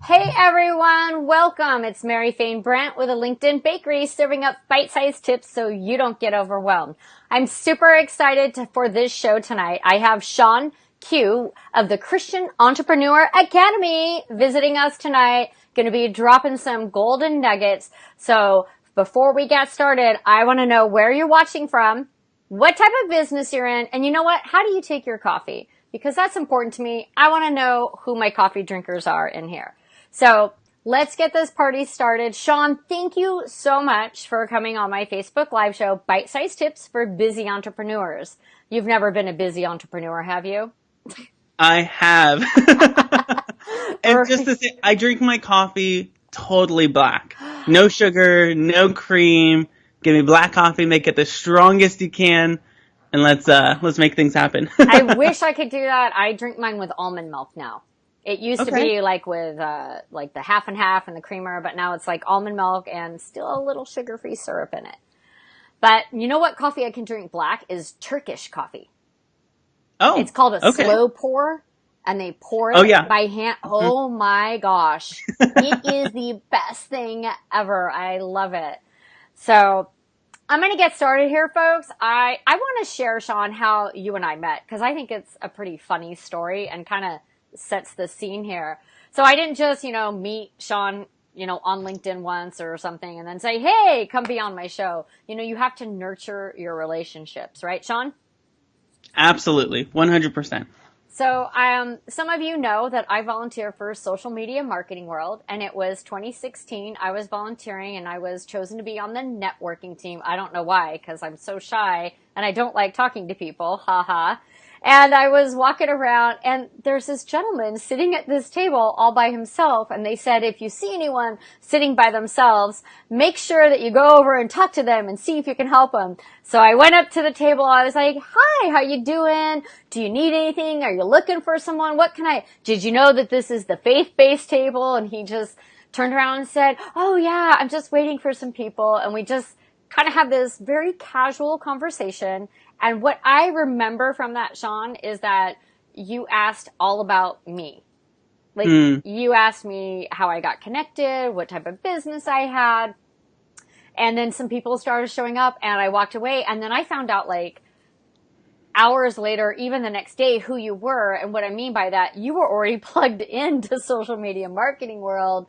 Hey everyone, welcome. It's Mary Fane Brent with a LinkedIn bakery serving up bite-sized tips so you don't get overwhelmed. I'm super excited for this show tonight. I have Shawn Q of the Christian Entrepreneur Academy visiting us tonight. Going to be dropping some golden nuggets. So before we get started, I want to know where you're watching from, what type of business you're in, and you know what? How do you take your coffee? Because that's important to me. I want to know who my coffee drinkers are in here. So let's get this party started. Shawn, thank you so much for coming on my Facebook live show, Bite-Sized Tips for Busy Entrepreneurs. You've never been a busy entrepreneur, have you? I have. And just to say, I drink my coffee totally black. No sugar, no cream. Give me black coffee, make it the strongest you can, and let's make things happen. I wish I could do that. I drink mine with almond milk now. It used to Okay. be like with like the half and half and the creamer, but now it's like almond milk and still a little sugar-free syrup in it. But you know what coffee I can drink black is Turkish coffee. It's Oh, called a okay. slow pour, and they pour Oh it yeah. by hand. Mhm. Oh my gosh. It is the best thing ever. I love it. So I'm going to get started here, folks. I want to share, Shawn, how you and I met, because I think it's a pretty funny story and kind of sets the scene here. So I didn't just, meet Shawn, on LinkedIn once or something and then say, hey, come be on my show. You have to nurture your relationships, right, Shawn? Absolutely. 100%. So, some of you know that I volunteer for Social Media Marketing World, and it was 2016. I was volunteering, and I was chosen to be on the networking team. I don't know why, because I'm so shy, and I don't like talking to people. Ha ha. And I was walking around, and there's this gentleman sitting at this table all by himself, and they said, if you see anyone sitting by themselves, make sure that you go over and talk to them and see if you can help them. So I went up to the table. I was like, hi, how you doing? Do you need anything? Are you looking for someone? Did you know that this is the faith-based table? And he just turned around and said, oh yeah, I'm just waiting for some people. And we just kind of have this very casual conversation. And what I remember from that, Shawn, is that you asked all about me. Like, Hmm. you asked me how I got connected, what type of business I had. And then some people started showing up and I walked away. And then I found out like hours later, even the next day, who you were. And what I mean by that, you were already plugged into social media marketing world.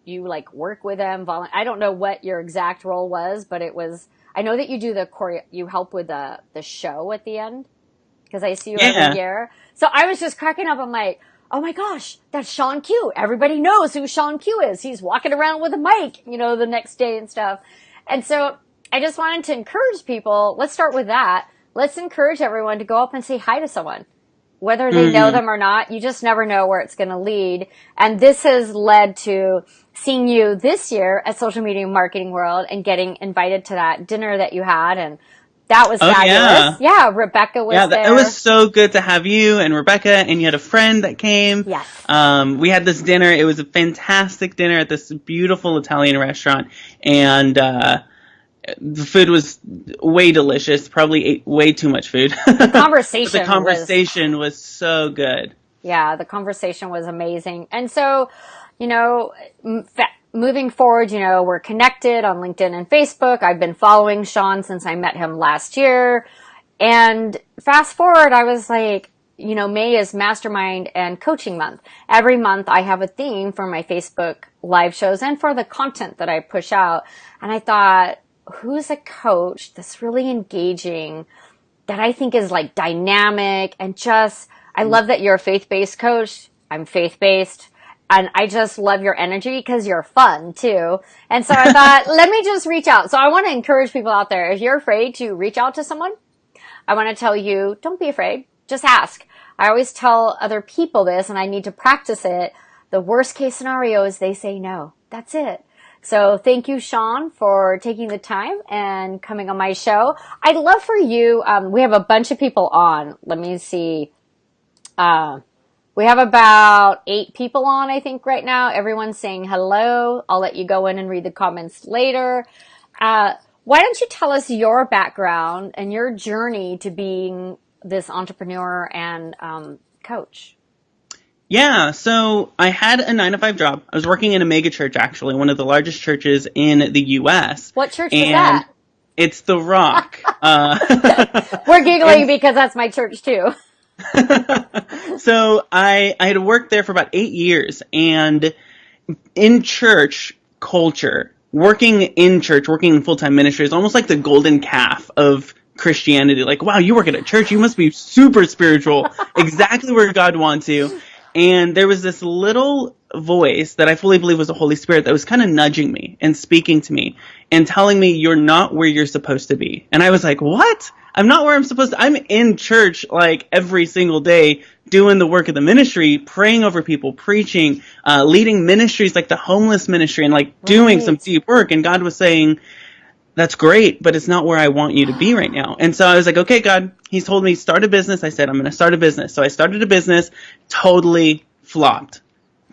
You like work with them. I don't know what your exact role was, but I know that you do you help with the show at the end because I see you every Yeah. year. So I was just cracking up. I'm like, oh my gosh, that's Shawn Q. Everybody knows who Shawn Q is. He's walking around with a mic, the next day and stuff. And so I just wanted to encourage people. Let's start with that. Let's encourage everyone to go up and say hi to someone. Whether they know Hmm. them or not, you just never know where it's going to lead. And this has led to seeing you this year at Social Media Marketing World and getting invited to that dinner that you had. And that was Oh fabulous. yeah. Yeah, Rebecca Yeah, was it was there. so good to have you and Rebecca, and you had a friend that came. Yes. We had this dinner. It was a fantastic dinner at this beautiful Italian restaurant, and the food was way delicious. Probably ate way too much food, The but the conversation was conversation was so good. Yeah, the conversation was amazing. And so, you know, moving forward, we're connected on LinkedIn and Facebook. I've been following Shawn since I met him last year. And fast forward, I was like, May is mastermind and coaching month. Every month I have a theme for my Facebook live shows and for the content that I push out. And I thought, who's a coach that's really engaging, that I think is like dynamic and just, I love that you're a faith-based coach. I'm faith-based. And I just love your energy because you're fun too. And so I thought, let me just reach out. So I want to encourage people out there. If you're afraid to reach out to someone, I want to tell you, don't be afraid. Just ask. I always tell other people this and I need to practice it. The worst case scenario is they say no. That's it. So thank you, Shawn, for taking the time and coming on my show. I'd love for you, we have a bunch of people on. Let me see. Uh, we have about 8 people on, I think, right now. Everyone's saying hello. I'll let you go in and read the comments later. Uh, why don't you tell us your background and your journey to being this entrepreneur and coach? Yeah, so I had a 9 to 5 job. I was working in a mega church, actually, one of the largest churches in the U.S. What church was And that? it's The Rock. We're giggling And because that's my church too. so I had worked there for about 8 years, and in church culture, working in church, working in full-time ministry is almost like the golden calf of Christianity. Like, wow, you work at a church, you must be super spiritual, exactly where God wants you. And there was this little voice that I fully believe was the Holy Spirit that was kind of nudging me and speaking to me and telling me, you're not where you're supposed to be. And I was like, what? I'm not where I'm supposed to. I'm in church like every single day doing the work of the ministry, praying over people, preaching, leading ministries like the homeless ministry and like doing some Right. deep work. And God was saying, that's great, but it's not where I want you to be right now. And so I was like, okay, God, he's told me start a business. I said, I'm going to start a business. So I started a business, totally flopped.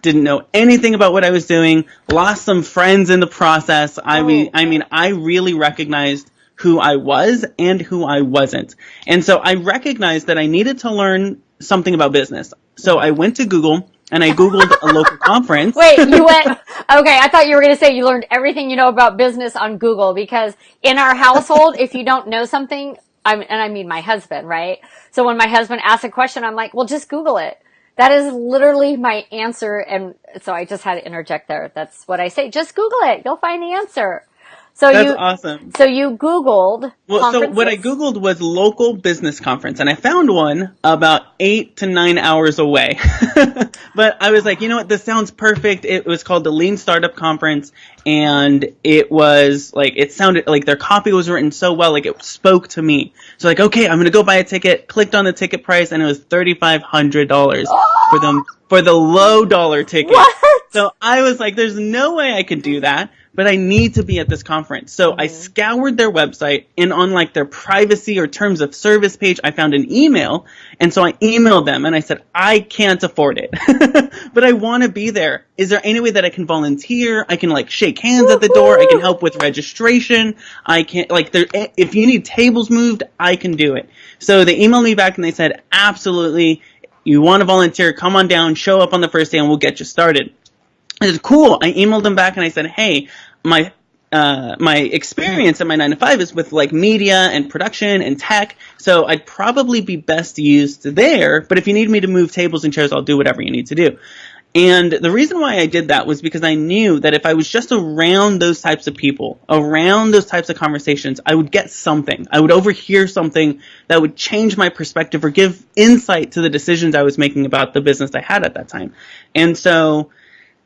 Didn't know anything about what I was doing, lost some friends in the process. I really recognized who I was and who I wasn't. And so I recognized that I needed to learn something about business. So I went to Google and I Googled a local conference. Wait, you went, okay, I thought you were going to say you learned everything you know about business on Google because in our household, if you don't know something, and I mean my husband, right? So when my husband asks a question, I'm like, well, just Google it. That is literally my answer. And so I just had to interject there. That's what I say. Just Google it. You'll find the answer. So That's you, awesome. so you Googled Well, so what I conferences? Googled was local business conference, and I found one about 8 to 9 hours away. But I was like, you know what, this sounds perfect. It was called the Lean Startup Conference, and it was like, it sounded like their copy was written so well, like it spoke to me. So like, okay, I'm gonna go buy a ticket, clicked on the ticket price, and it was $3,500 for the low dollar ticket. What? So I was like, there's no way I could do that, but I need to be at this conference. So I scoured their website, and on like their privacy or terms of service page, I found an email. And so I emailed them and I said, I can't afford it, but I want to be there. Is there any way that I can volunteer? I can like shake hands at the door. I can help with registration. I can if you need tables moved, I can do it. So they emailed me back and they said, absolutely. You want to volunteer? Come on down, show up on the first day and we'll get you started. I said, cool. I emailed them back and I said, hey, my experience at my 9 to 5 is with like media and production and tech, so I'd probably be best used there. But if you need me to move tables and chairs, I'll do whatever you need to do. And the reason why I did that was because I knew that if I was just around those types of people, around those types of conversations, I would get something. I would overhear something that would change my perspective or give insight to the decisions I was making about the business I had at that time. And so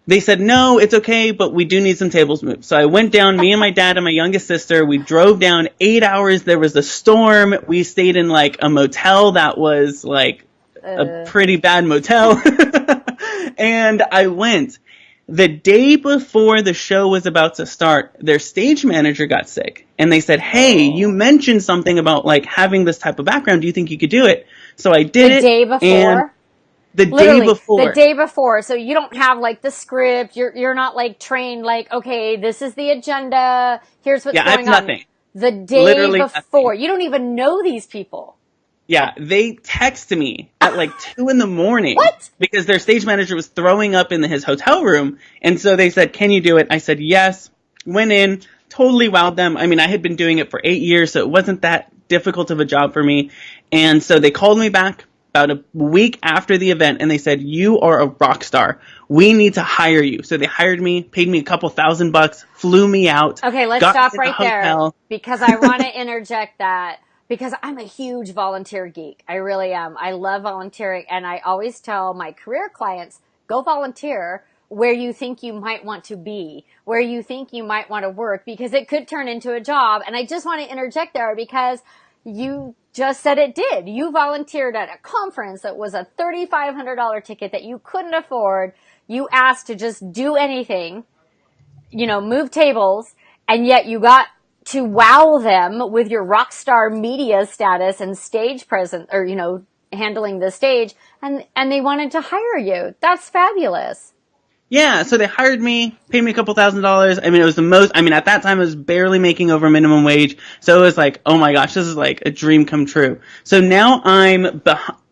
they said, no, it's okay, but we do need some tables moved. So I went down, me and my dad and my youngest sister, we drove down 8 hours. There was a storm. We stayed in like a motel that was like a pretty bad motel. And I went. The day before the show was about to start, their stage manager got sick. And they said, hey, you mentioned something about like having this type of background. Do you think you could do it? So I did it. The day before? And the Literally, day before. the day before. So you don't have like the script. You're not like trained like, okay, this is the agenda. Here's what's I have going on. nothing. The day Literally before. nothing. You don't even know these people. Yeah, they texted me at like 2 a.m. What? because their stage manager was throwing up in his hotel room. And so they said, can you do it? I said, yes. Went in, totally wowed them. I mean, I had been doing it for 8 years, so it wasn't that difficult of a job for me. And so they called me back about a week after the event and they said, you are a rock star. We need to hire you. So they hired me, paid me a couple $1,000, flew me out. Okay, let's stop right there because I want to interject that because I'm a huge volunteer geek. I really am. I love volunteering and I always tell my career clients, go volunteer where you think you might want to be, where you think you might want to work because it could turn into a job. And I just want to interject there because you just said it did. You volunteered at a conference that was a $3,500 ticket that you couldn't afford. You asked to just do anything, move tables, and yet you got to wow them with your rock star media status and stage presence or, handling the stage and they wanted to hire you. That's fabulous. Yeah, so they hired me, paid me a couple $1,000s. I mean, it was the most, at that time I was barely making over minimum wage. So it was like, oh my gosh, this is like a dream come true. So now I'm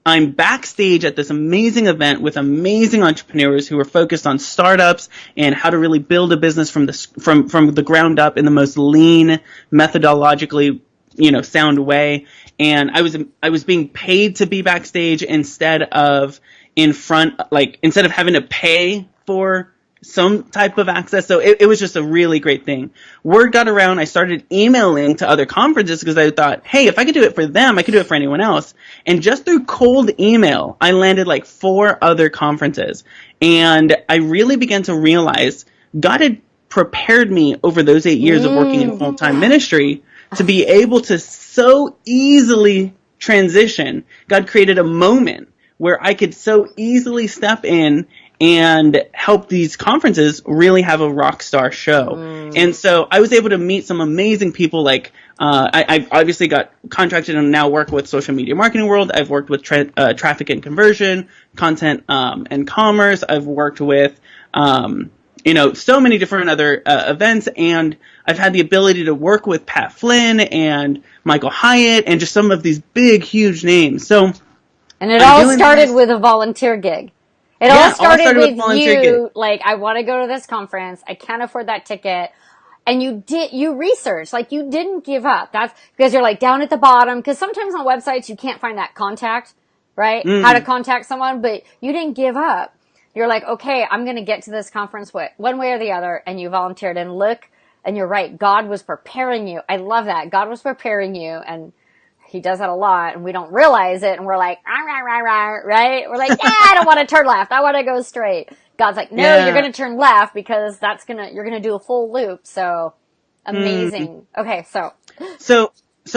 I'm backstage at this amazing event with amazing entrepreneurs who are focused on startups and how to really build a business from the ground up in the most lean, methodologically, sound way. And I was being paid to be backstage instead of instead of having to pay for some type of access. So it was just a really great thing. Word got around. I started emailing to other conferences because I thought, hey, if I could do it for them, I could do it for anyone else. And just through cold email, I landed like 4 other conferences. And I really began to realize God had prepared me over those 8 years of working in full-time ministry to be able to so easily transition. God created a moment where I could so easily step in and help these conferences really have a rock star show. And so I was able to meet some amazing people. Like I obviously got contracted and now work with social media marketing world. I've worked with traffic and conversion, content and commerce. I've worked with so many different other events, and I've had the ability to work with Pat Flynn and Michael Hyatt and just some of these big, huge names. So, and it all started with a volunteer gig. It all started with you, like, I want to go to this conference. I can't afford that ticket. And you researched, like, you didn't give up. That's because you're like down at the bottom. Because sometimes on websites you can't find that contact, right? How to contact someone, but you didn't give up. You're like, okay, I'm going to get to this conference one way or the other. And you volunteered, and look, and you're right. God was preparing you. I love that. God was preparing you, and He does that a lot, and we don't realize it, and we're like, rah, rah, rah, rah, right? We're like, yeah, I don't want to turn left. I want to go straight. God's like, no, you're going to turn left because you're going to do a full loop. So amazing. Okay. So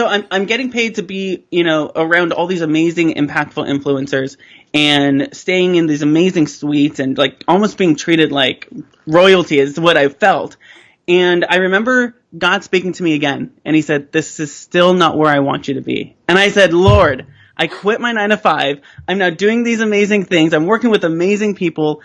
I'm getting paid to be, around all these amazing, impactful influencers and staying in these amazing suites and like almost being treated like royalty is what I felt. And I remember God speaking to me again, and He said, this is still not where I want you to be. And I said, Lord, I quit my 9-to-5. I'm now doing these amazing things. I'm working with amazing people,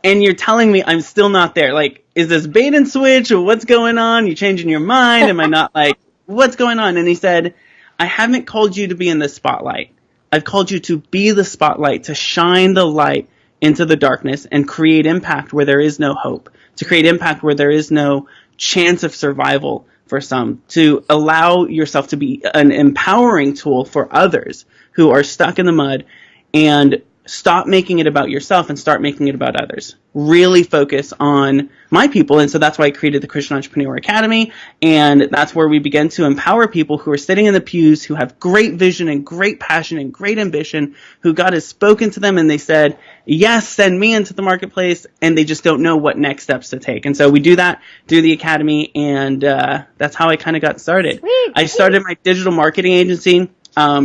and you're telling me I'm still not there. Like, is this bait and switch, or what's going on? You changing your mind? Am I not like, what's going on? And He said, I haven't called you to be in the spotlight. I've called you to be the spotlight, to shine the light into the darkness and create impact where there is no hope, to create impact where there is no chance of survival for some, to allow yourself to be an empowering tool for others who are stuck in the mud, and stop making it about yourself and start making it about others. Really focus on my people. And so that's why I created the Christian Entrepreneur Academy. And that's where we begin to empower people who are sitting in the pews, who have great vision and great passion and great ambition, who God has spoken to them and they said, yes, send me into the marketplace. And they just don't know what next steps to take. And so we do that through the Academy. And that's how I kind of got started. Sweet. I started my digital marketing agency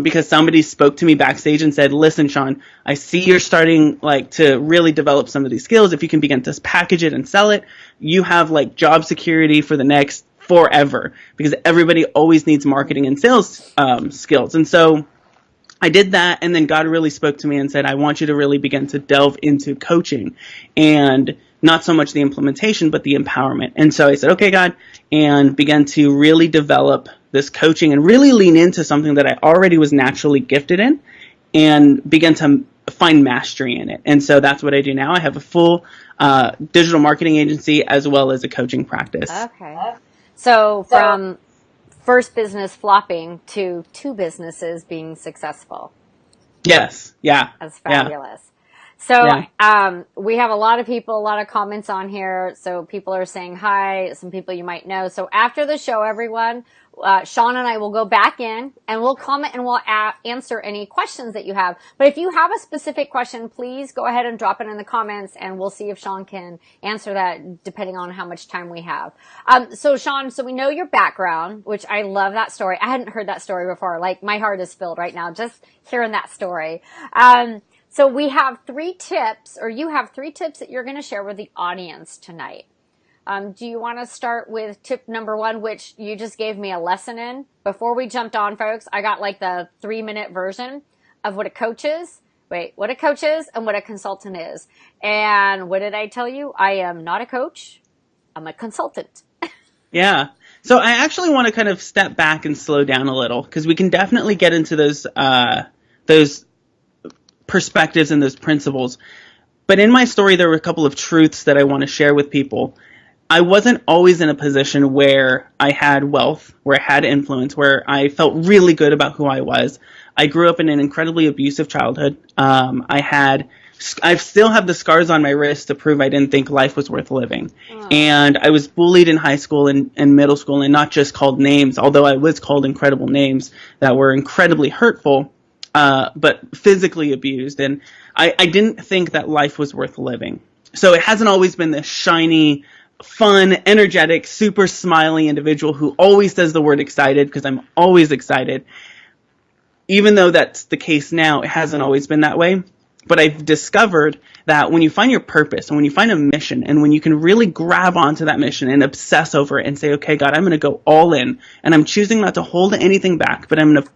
because somebody spoke to me backstage and said, listen, Shawn, I see you're starting to really develop some of these skills. If you can begin to package it and sell it, you have job security for the next forever, because everybody always needs marketing and sales skills. And so I did that, and then God really spoke to me and said, I want you to really begin to delve into coaching, and not so much the implementation, but the empowerment. And so I said, okay, God, and began to really develop this coaching and really lean into something that I already was naturally gifted in, and began to find mastery in it. And so that's what I do now. I have a full digital marketing agency as well as a coaching practice. Okay. So from first business flopping to 2 businesses being successful. Yes. Yeah. That's fabulous. Yeah. So we have a lot of comments on here. So people are saying hi, some people you might know. So after the show, everyone, Shawn and I will go back in and we'll comment and we'll answer any questions that you have. But if you have a specific question, please go ahead and drop it in the comments, and we'll see if Shawn can answer that depending on how much time we have. So Shawn, so we know your background, which I love that story. I hadn't heard that story before. My heart is filled right now just hearing that story. So we have 3 tips, or you have 3 tips that you're going to share with the audience tonight. Do you want to start with tip number 1, which you just gave me a lesson in? Before we jumped on, folks, I got the 3-minute version of what a coach is. What a coach is and what a consultant is. And what did I tell you? I am not a coach. I'm a consultant. Yeah. So I actually want to kind of step back and slow down a little, because we can definitely get into those perspectives and those principles. But in my story, there were a couple of truths that I want to share with people. I wasn't always in a position where I had wealth, where I had influence, where I felt really good about who I was. I grew up in an incredibly abusive childhood. I still have the scars on my wrist to prove I didn't think life was worth living. And I was bullied in high school and middle school, and not just called names, although I was called incredible names that were incredibly hurtful, but physically abused. And I didn't think that life was worth living. So it hasn't always been this shiny, fun, energetic, super smiley individual who always says the word excited, because I'm always excited. Even though that's the case now, it hasn't always been that way. But I've discovered that when you find your purpose and when you find a mission and when you can really grab onto that mission and obsess over it and say, okay, God, I'm going to go all in, and I'm choosing not to hold anything back, but I'm going to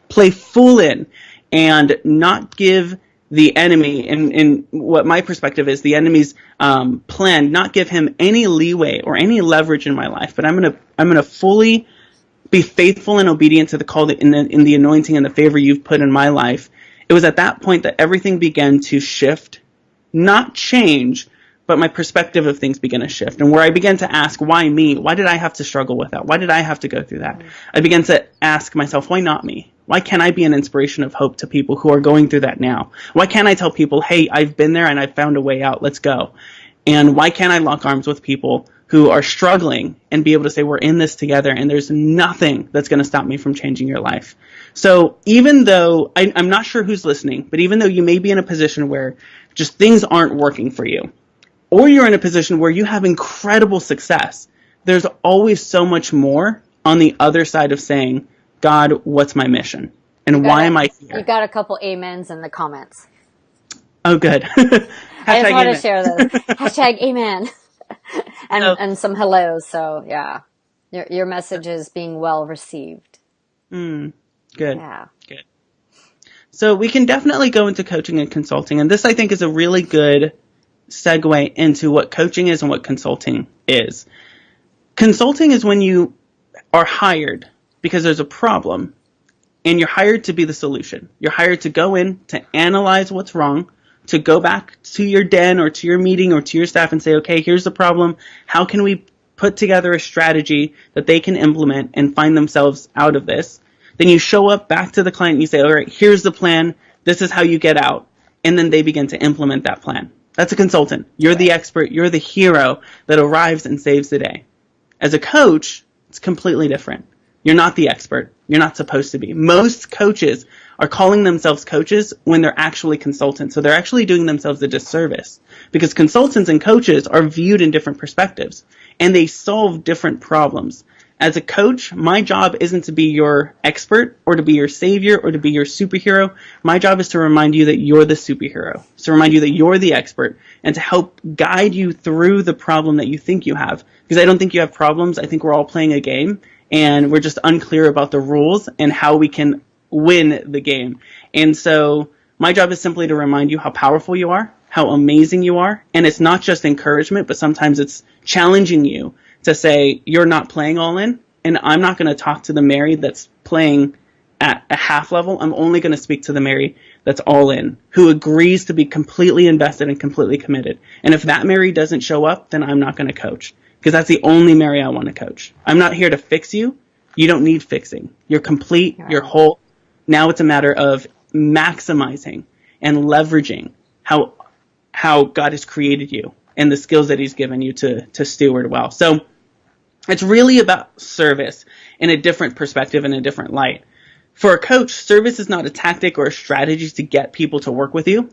play full in and not give the enemy, in what my perspective is, the enemy's plan, not give him any leeway or any leverage in my life, but I'm going to fully be faithful and obedient to the call that in the anointing and the favor you've put in my life. It was at that point that everything began to shift, not change, but my perspective of things began to shift. And where I began to ask, why me? Why did I have to struggle with that? Why did I have to go through that? I began to ask myself, why not me? Why can't I be an inspiration of hope to people who are going through that now? Why can't I tell people, hey, I've been there and I've found a way out, let's go? And why can't I lock arms with people who are struggling and be able to say, we're in this together and there's nothing that's going to stop me from changing your life? So even though, I'm not sure who's listening, but even though you may be in a position where just things aren't working for you, or you're in a position where you have incredible success, there's always so much more on the other side of saying, God, what's my mission? And why am I here? You got a couple amens in the comments. Oh, good. I just want to share those. Hashtag amen. And some hellos. So yeah, your message is being well received. Good. Yeah. Good. So we can definitely go into coaching and consulting. And this, I think, is a really good segue into what coaching is and what consulting is. Consulting is when you are hired because there's a problem and you're hired to be the solution. You're hired to go in, to analyze what's wrong, to go back to your den or to your meeting or to your staff and say, okay, here's the problem. How can we put together a strategy that they can implement and find themselves out of this? Then you show up back to the client and you say, all right, here's the plan. This is how you get out. And then they begin to implement that plan. That's a consultant. You're the expert. You're the hero that arrives and saves the day. As a coach, it's completely different. You're not the expert. You're not supposed to be. Most coaches are calling themselves coaches when they're actually consultants. So they're actually doing themselves a disservice because consultants and coaches are viewed in different perspectives and they solve different problems. As a coach, my job isn't to be your expert or to be your savior or to be your superhero. My job is to remind you that you're the superhero, to remind you that you're the expert, and to help guide you through the problem that you think you have. Because I don't think you have problems. I think we're all playing a game, and we're just unclear about the rules and how we can win the game. And so my job is simply to remind you how powerful you are, how amazing you are. And it's not just encouragement, but sometimes it's challenging you to say, you're not playing all in, and I'm not going to talk to the Mary that's playing at a half level. I'm only going to speak to the Mary that's all in, who agrees to be completely invested and completely committed. And if that Mary doesn't show up, then I'm not going to coach, because that's the only Mary I want to coach. I'm not here to fix you. You don't need fixing. You're complete. You're whole. Now it's a matter of maximizing and leveraging how God has created you and the skills that he's given you to steward well. So it's really about service in a different perspective and a different light. For a coach, service is not a tactic or a strategy to get people to work with you.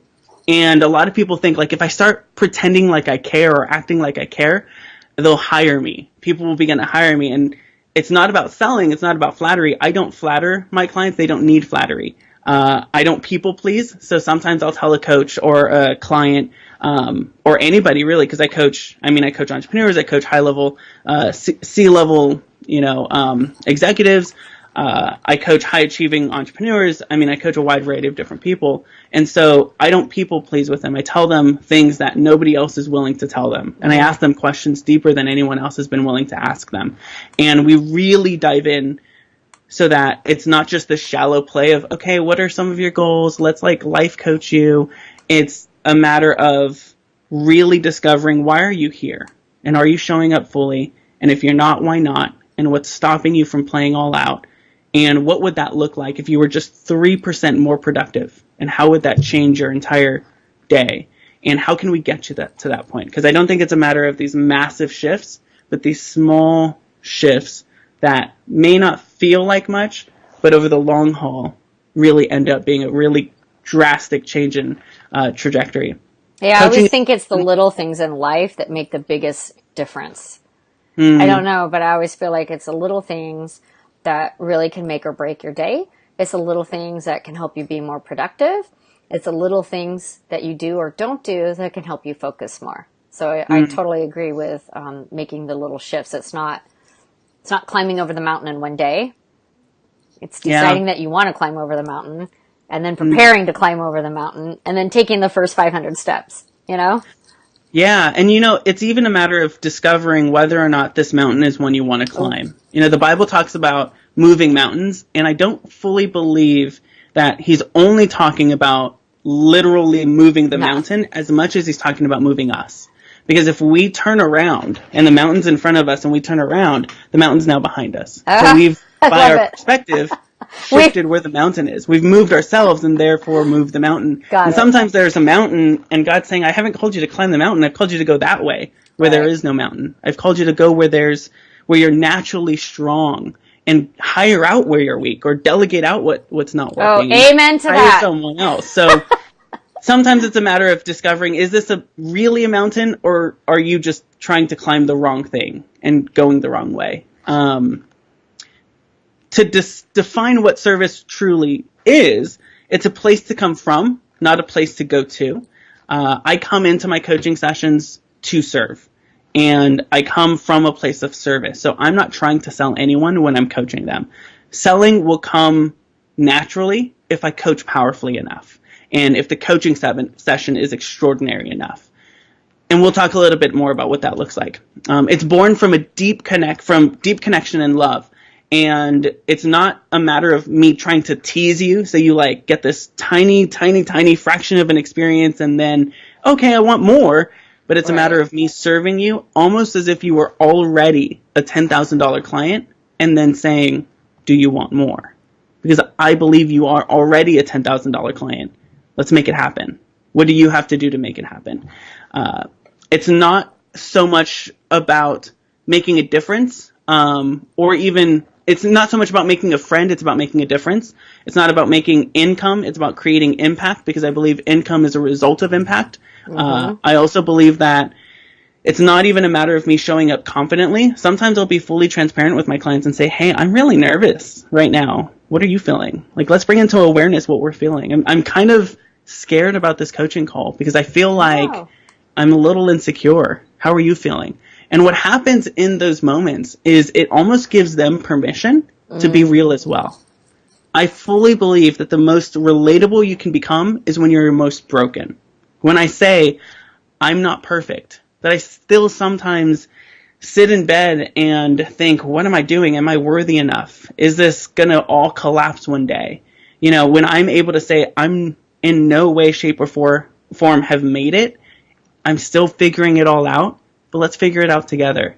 And a lot of people think, like, if I start pretending like I care or acting like I care, they'll hire me. People will begin to hire me. And it's not about selling. It's not about flattery. I don't flatter my clients. They don't need flattery. I don't people please. So sometimes I'll tell a coach or a client, or anybody really, because I coach entrepreneurs, I coach high level, C-level, executives. I coach high achieving entrepreneurs. I coach a wide variety of different people. And so I don't people please with them. I tell them things that nobody else is willing to tell them. And I ask them questions deeper than anyone else has been willing to ask them. And we really dive in so that it's not just the shallow play of, okay, what are some of your goals? Let's like life coach you. It's a matter of really discovering, why are you here? And are you showing up fully? And if you're not, why not? And what's stopping you from playing all out? And what would that look like if you were just 3% more productive? And how would that change your entire day? And how can we get you to that point? Because I don't think it's a matter of these massive shifts, but these small shifts that may not feel like much, but over the long haul really end up being a really drastic change in trajectory. Yeah, I always think it's the little things in life that make the biggest difference. I don't know, but I always feel like it's the little things that really can make or break your day. It's the little things that can help you be more productive. It's the little things that you do or don't do that can help you focus more. So I totally agree with making the little shifts. It's not climbing over the mountain in one day. It's deciding that you want to climb over the mountain, and then preparing to climb over the mountain, and then taking the first 500 steps, you know? Yeah, and it's even a matter of discovering whether or not this mountain is one you want to climb. The Bible talks about moving mountains, and I don't fully believe that he's only talking about literally moving the mountain as much as he's talking about moving us. Because if we turn around and the mountain's in front of us and we turn around, the mountain's now behind us. So we've, by our perspective, shifted where the mountain is. We've moved ourselves and therefore moved the mountain. And sometimes there's a mountain and God's saying, I haven't called you to climb the mountain. I've called you to go that way where there is no mountain. I've called you to go where you're naturally strong, and hire out where you're weak, or delegate out what's not working. Oh, amen to that. Hire someone else. So sometimes it's a matter of discovering, is this really a mountain, or are you just trying to climb the wrong thing and going the wrong way? To define what service truly is, it's a place to come from, not a place to go to. I come into my coaching sessions to serve, and I come from a place of service. So I'm not trying to sell anyone when I'm coaching them. Selling will come naturally if I coach powerfully enough, and if the coaching session is extraordinary enough. And we'll talk a little bit more about what that looks like. It's born from a deep connection and love. And it's not a matter of me trying to tease you, so you like get this tiny, tiny, tiny fraction of an experience and then, okay, I want more. But it's a matter of me serving you almost as if you were already a $10,000 client, and then saying, do you want more? Because I believe you are already a $10,000 client. Let's make it happen. What do you have to do to make it happen? It's not so much about making a difference, or even, it's not so much about making a friend, it's about making a difference. It's not about making income, it's about creating impact, because I believe income is a result of impact. I also believe that it's not even a matter of me showing up confidently. Sometimes I'll be fully transparent with my clients and say, hey, I'm really nervous right now. What are you feeling? Like, let's bring into awareness what we're feeling. I'm kind of scared about this coaching call because I feel like I'm a little insecure. How are you feeling? And what happens in those moments is it almost gives them permission to be real as well. I fully believe that the most relatable you can become is when you're most broken. When I say, I'm not perfect, that I still sometimes sit in bed and think, what am I doing? Am I worthy enough? Is this going to all collapse one day? When I'm able to say, I'm in no way, shape, or form have made it, I'm still figuring it all out. But let's figure it out together.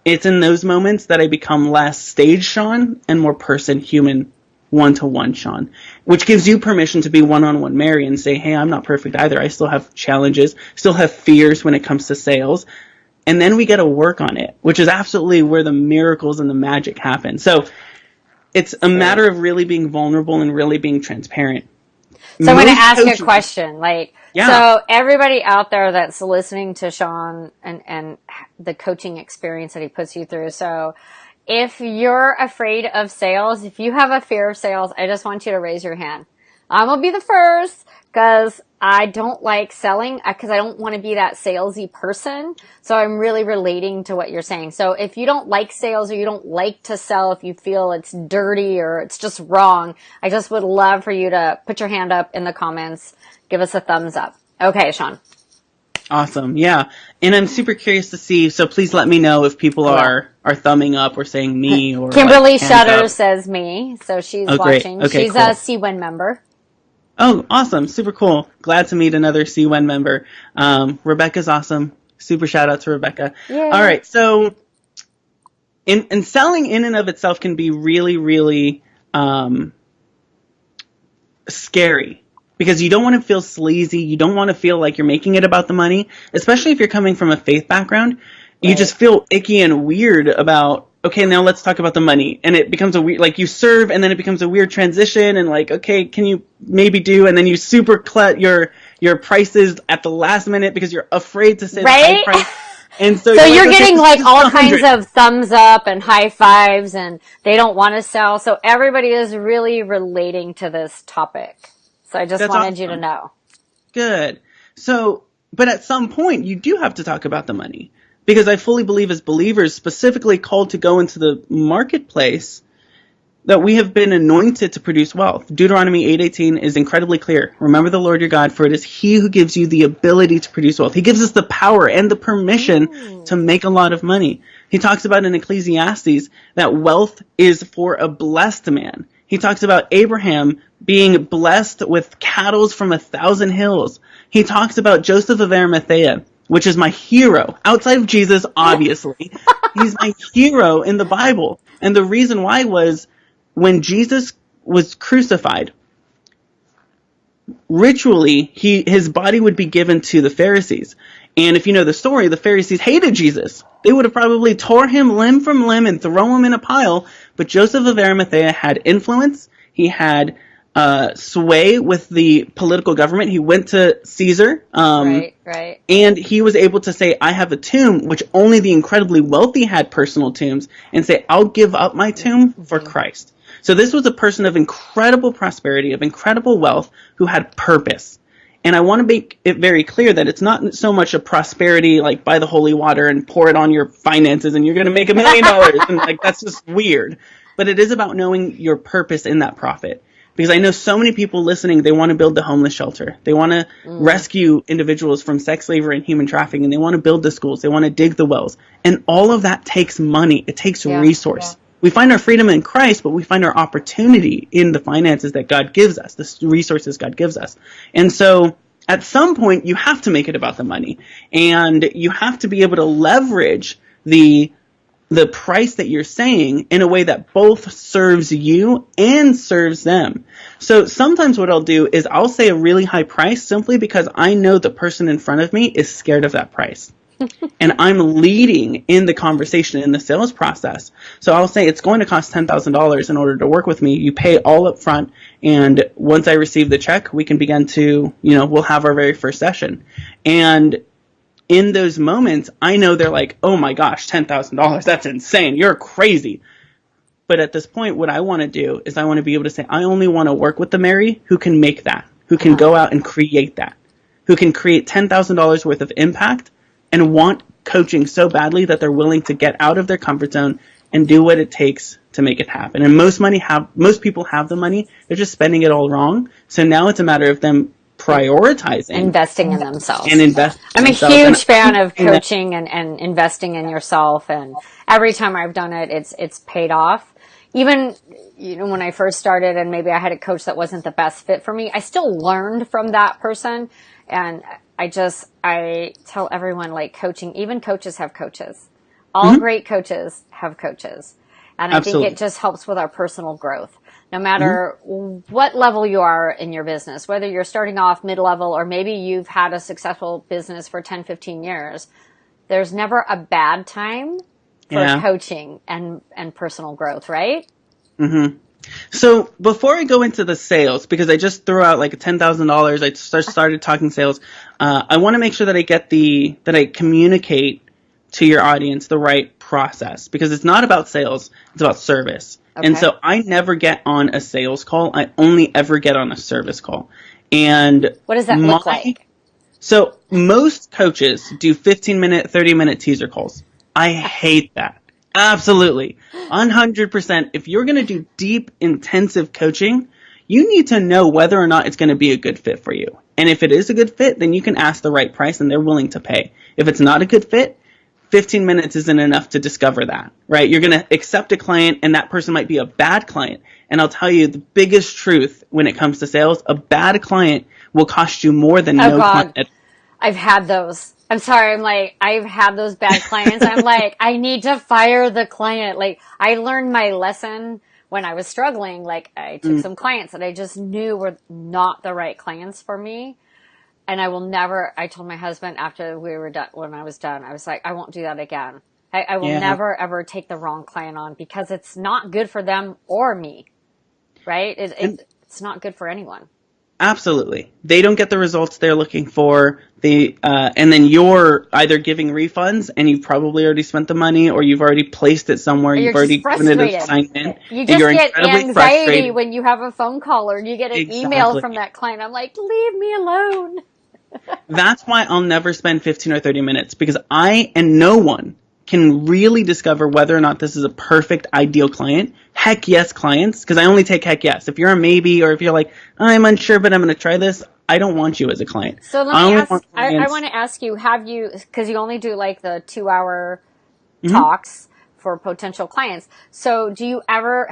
It's in those moments that I become less stage Shawn and more person, human, one-to-one Shawn, which gives you permission to be one-on-one Mary and say, hey, I'm not perfect either. I still have challenges, still have fears when it comes to sales. And then we get to work on it, which is absolutely where the miracles and the magic happen. So it's a matter of really being vulnerable and really being transparent. So I'm going to ask you a question. So everybody out there that's listening to Shawn and the coaching experience that he puts you through. So if you're afraid of sales, if you have a fear of sales, I just want you to raise your hand. I'm going to be the first because I don't like selling because I don't want to be that salesy person. So I'm really relating to what you're saying. So if you don't like sales or you don't like to sell, if you feel it's dirty or it's just wrong, I just would love for you to put your hand up in the comments. Give us a thumbs up. Okay, Shawn. Awesome. Yeah. And I'm super curious to see, so please let me know if people are thumbing up or saying me or Kimberly like hands Shutter up. says me, so she's Oh, great. watching. Okay, She's a cool. CWIN member. Oh, awesome. Super cool. Glad to meet another C1 member. Rebecca's awesome. Super shout out to Rebecca. Yay. All right. So in selling in and of itself can be really, really, scary because you don't want to feel sleazy. You don't want to feel like you're making it about the money, especially if you're coming from a faith background. You Right. just feel icky and weird about, okay, now let's talk about the money. And it becomes a weird, like you serve and then it becomes a weird transition and like, okay, can you maybe do, and then you super cut your prices at the last minute because you're afraid to say the high Right? price. And so So you're like, okay, getting this like is all 100. kinds of thumbs up and high fives, and they don't want to sell. So everybody is really relating to this topic. So I just That's wanted you to awesome. know. Good. So, but at some point, you do have to talk about the money. Because I fully believe as believers, specifically called to go into the marketplace, that we have been anointed to produce wealth. Deuteronomy 8:18 is incredibly clear. Remember the Lord your God, for it is He who gives you the ability to produce wealth. He gives us the power and the permission to make a lot of money. He talks about in Ecclesiastes that wealth is for a blessed man. He talks about Abraham being blessed with cattle from 1,000 hills. He talks about Joseph of Arimathea, which is my hero. Outside of Jesus, obviously. He's my hero in the Bible. And the reason why was when Jesus was crucified, ritually, his body would be given to the Pharisees. And if you know the story, the Pharisees hated Jesus. They would have probably tore him limb from limb and throw him in a pile. But Joseph of Arimathea had influence. He had sway with the political government. He went to Caesar. Right. And he was able to say, I have a tomb, which only the incredibly wealthy had personal tombs, and say, I'll give up my tomb for Christ. So this was a person of incredible prosperity, of incredible wealth, who had purpose. And I want to make it very clear that it's not so much a prosperity like buy the holy water and pour it on your finances and you're going to make $1 million. And like, that's just weird. But it is about knowing your purpose in that profit. Because I know so many people listening, they want to build the homeless shelter. They want to rescue individuals from sex slavery and human trafficking. They want to build the schools. They want to dig the wells. And all of that takes money. It takes resource. Yeah. We find our freedom in Christ, but we find our opportunity in the finances that God gives us, the resources God gives us. And so at some point, you have to make it about the money. And you have to be able to leverage the price that you're saying in a way that both serves you and serves them. So sometimes what I'll do is I'll say a really high price simply because I know the person in front of me is scared of that price. And I'm leading in the conversation in the sales process. So I'll say it's going to cost $10,000 in order to work with me. You pay all up front. And once I receive the check, we can begin to, we'll have our very first session. And in those moments, I know they're like, oh my gosh, $10,000, that's insane. You're crazy. But at this point, what I want to do is I want to be able to say, I only want to work with the Mary who can make that, who can go out and create that, who can create $10,000 worth of impact and want coaching so badly that they're willing to get out of their comfort zone and do what it takes to make it happen. And most people have the money. They're just spending it all wrong. So now it's a matter of them prioritizing, investing in themselves, and invest. I'm a huge fan of coaching and investing in yourself. And every time I've done it, it's paid off. Even when I first started, and maybe I had a coach that wasn't the best fit for me, I still learned from that person. And I tell everyone, like, coaching, even coaches have coaches. All great coaches have coaches. And I think it just helps with our personal growth. No matter what level you are in your business, whether you're starting off mid-level or maybe you've had a successful business for 10, 15 years, there's never a bad time for coaching and personal growth, right? Mm-hmm. So before I go into the sales, because I just threw out like $10,000, I started talking sales. I want to make sure that I communicate to your audience the right process, because it's not about sales, it's about service. Okay. And so I never get on a sales call. I only ever get on a service call. And what does that look like? So most coaches do 15-minute, 30-minute teaser calls. I hate that. Absolutely. 100%. If you're going to do deep, intensive coaching, you need to know whether or not it's going to be a good fit for you. And if it is a good fit, then you can ask the right price and they're willing to pay. If it's not a good fit, 15 minutes isn't enough to discover that, right? You're going to accept a client and that person might be a bad client. And I'll tell you the biggest truth when it comes to sales, a bad client will cost you more than no client. I've had those. I'm sorry. I'm like, I've had those bad clients. I'm like, I need to fire the client. Like, I learned my lesson when I was struggling. Like, I took some clients that I just knew were not the right clients for me. And I will never, I told my husband after we were done, when I was done, I was like, I won't do that again. I will never, ever take the wrong client on because it's not good for them or me, right? It's not good for anyone. Absolutely. They don't get the results they're looking for. And then you're either giving refunds and you've probably already spent the money or you've already placed it somewhere. You've already given it an assignment. You just get anxiety when you have a phone call or you get an email from that client. I'm like, leave me alone. That's why I'll never spend 15 or 30 minutes because I and no one can really discover whether or not this is a perfect, ideal client. Heck yes clients, because I only take heck yes. If you're a maybe or if you're like, I'm unsure, but I'm going to try this, I don't want you as a client. So let me ask, I want to ask you, have you, because you only do like the 2-hour talks for potential clients. So have you ever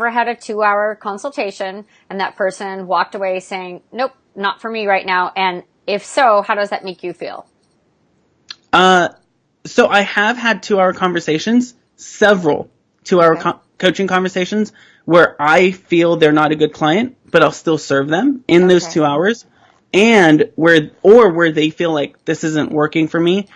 had a 2-hour consultation and that person walked away saying, nope, not for me right now? And if so, how does that make you feel? So I have had 2-hour conversations, several 2-hour coaching conversations where I feel they're not a good client, but I'll still serve them in those 2 hours, and where they feel like this isn't working for me.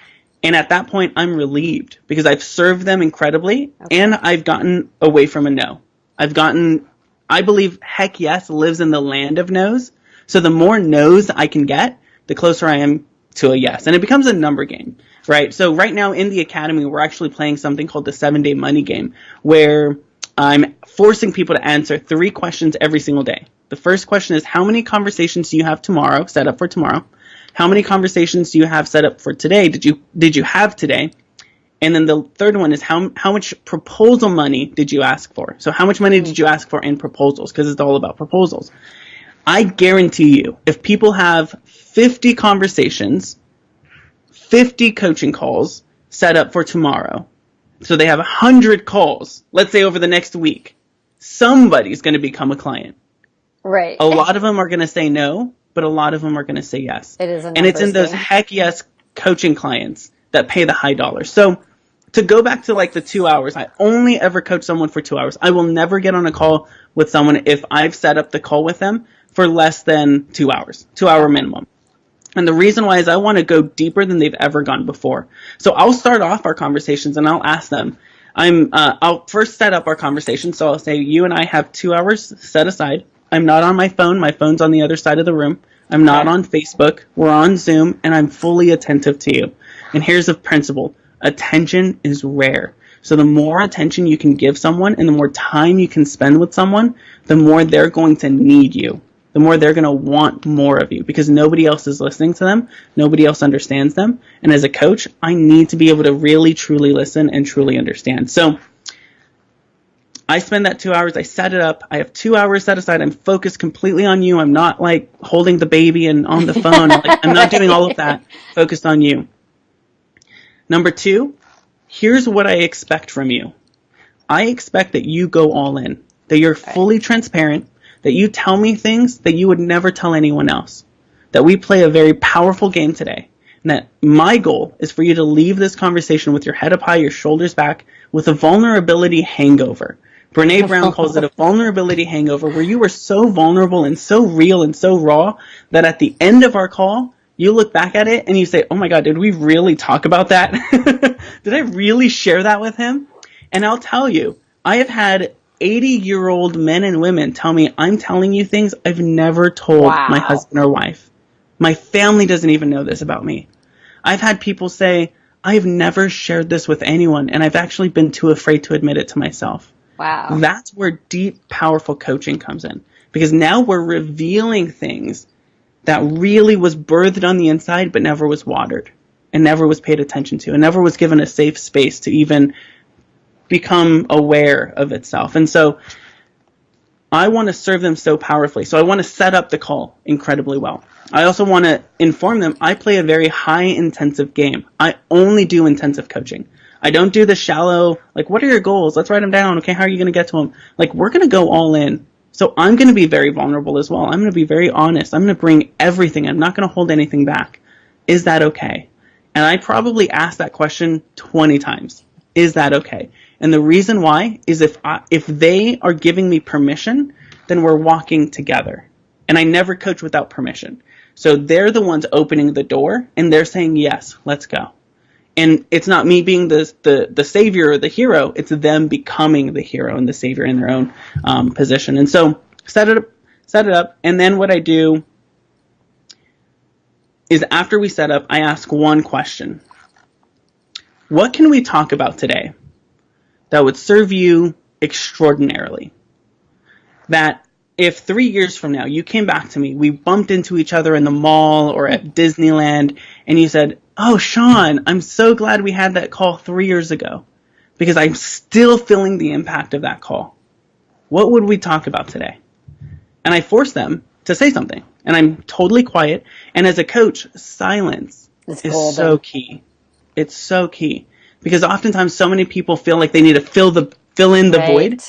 And at that point, I'm relieved because I've served them incredibly and I've gotten away from a no. I believe heck yes lives in the land of no's. So the more no's I can get, the closer I am to a yes. And it becomes a number game, right? So right now in the academy, we're actually playing something called the 7-day money game, where I'm forcing people to answer 3 questions every single day. The first question is, how many conversations do you have tomorrow, set up for tomorrow? How many conversations do you have set up for today? Did you have today? And then the third one is how much proposal money did you ask for? So how much money did you ask for in proposals? Because it's all about proposals. I guarantee you, if people have 50 conversations, 50 coaching calls set up for tomorrow, so they have 100 calls, let's say over the next week, somebody's going to become a client. Right. A lot of them are going to say no, but a lot of them are going to say yes. It is a and it's in those heck yes coaching clients that pay the high dollars. So to go back to like the 2 hours, I only ever coach someone for 2 hours. I will never get on a call with someone if I've set up the call with them for less than 2 hours, 2-hour minimum. And the reason why is I want to go deeper than they've ever gone before. So I'll start off our conversations and I'll ask them, I'll first set up our conversation. So I'll say, you and I have 2 hours set aside. I'm not on my phone. My phone's on the other side of the room. I'm not on Facebook. We're on Zoom and I'm fully attentive to you. And here's the principle. Attention is rare. So the more attention you can give someone and the more time you can spend with someone, the more they're going to need you. The more they're going to want more of you because nobody else is listening to them. Nobody else understands them. And as a coach, I need to be able to really, truly listen and truly understand. So I spend that 2 hours. I set it up. I have 2 hours set aside. I'm focused completely on you. I'm not like holding the baby and on the phone. I'm not doing all of that. Focused on you. Number 2, here's what I expect from you. I expect that you go all in, that you're fully transparent, that you tell me things that you would never tell anyone else, that we play a very powerful game today, and that my goal is for you to leave this conversation with your head up high, your shoulders back, with a vulnerability hangover. Brene Brown calls it a vulnerability hangover, where you were so vulnerable and so real and so raw that at the end of our call, you look back at it and you say, oh my God, did we really talk about that? Did I really share that with him? And I'll tell you, I have had 80-year-old men and women tell me, I'm telling you things I've never told my husband or wife. My family doesn't even know this about me. I've had people say, I've never shared this with anyone, and I've actually been too afraid to admit it to myself. Wow. That's where deep, powerful coaching comes in. Because now we're revealing things that really was birthed on the inside, but never was watered, and never was paid attention to, and never was given a safe space to even become aware of itself. And so I want to serve them so powerfully. So I want to set up the call incredibly well. I also want to inform them I play a very high intensive game. I only do intensive coaching. I don't do the shallow, like, what are your goals? Let's write them down. Okay, how are you going to get to them? Like, we're going to go all in. So I'm going to be very vulnerable as well. I'm going to be very honest. I'm going to bring everything. I'm not going to hold anything back. Is that okay? And I probably asked that question 20 times. Is that okay? And the reason why is if they are giving me permission, then we're walking together. And I never coach without permission. So they're the ones opening the door, and they're saying, yes, let's go. And it's not me being the savior or the hero. It's them becoming the hero and the savior in their own position. And so set it up. And then what I do is after we set up, I ask one question. What can we talk about today that would serve you extraordinarily? That if 3 years from now you came back to me, we bumped into each other in the mall or at Disneyland, and you said, oh, Shawn, I'm so glad we had that call 3 years ago because I'm still feeling the impact of that call. What would we talk about today? And I force them to say something, and I'm totally quiet. And as a coach, silence is so key. It's so key because oftentimes so many people feel like they need to fill in the void.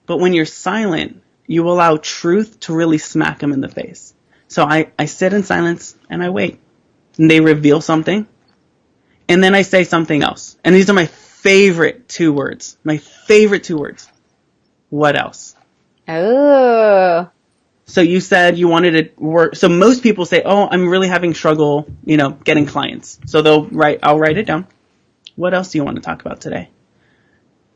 But when you're silent, you allow truth to really smack them in the face. So I sit in silence and I wait. And they reveal something. And then I say something else. And these are my favorite 2 words. My favorite 2 words. What else? Oh. So you said you wanted to work. So most people say, oh, I'm really having trouble, getting clients. So I'll write it down. What else do you want to talk about today?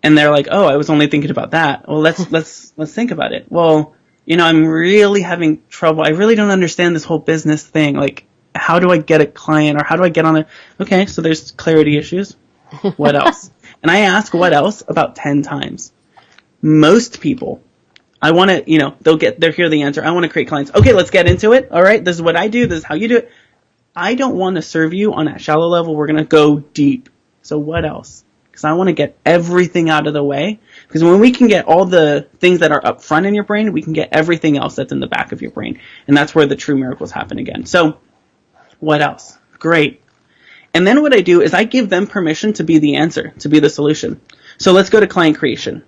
And they're like, oh, I was only thinking about that. Well, let's think about it. Well, I'm really having trouble. I really don't understand this whole business thing. Like, how do I get a client or how do I get on it? Okay, so there's clarity issues. What else? And I ask what else about 10 times. Most people, I want to, they'll hear the answer. I want to create clients. Okay, let's get into it. All right, this is what I do. This is how you do it. I don't want to serve you on that shallow level. We're going to go deep. So what else? Because I want to get everything out of the way. Because when we can get all the things that are up front in your brain, we can get everything else that's in the back of your brain. And that's where the true miracles happen again. So what else? Great. And then what I do is I give them permission to be the answer, to be the solution. So let's go to client creation.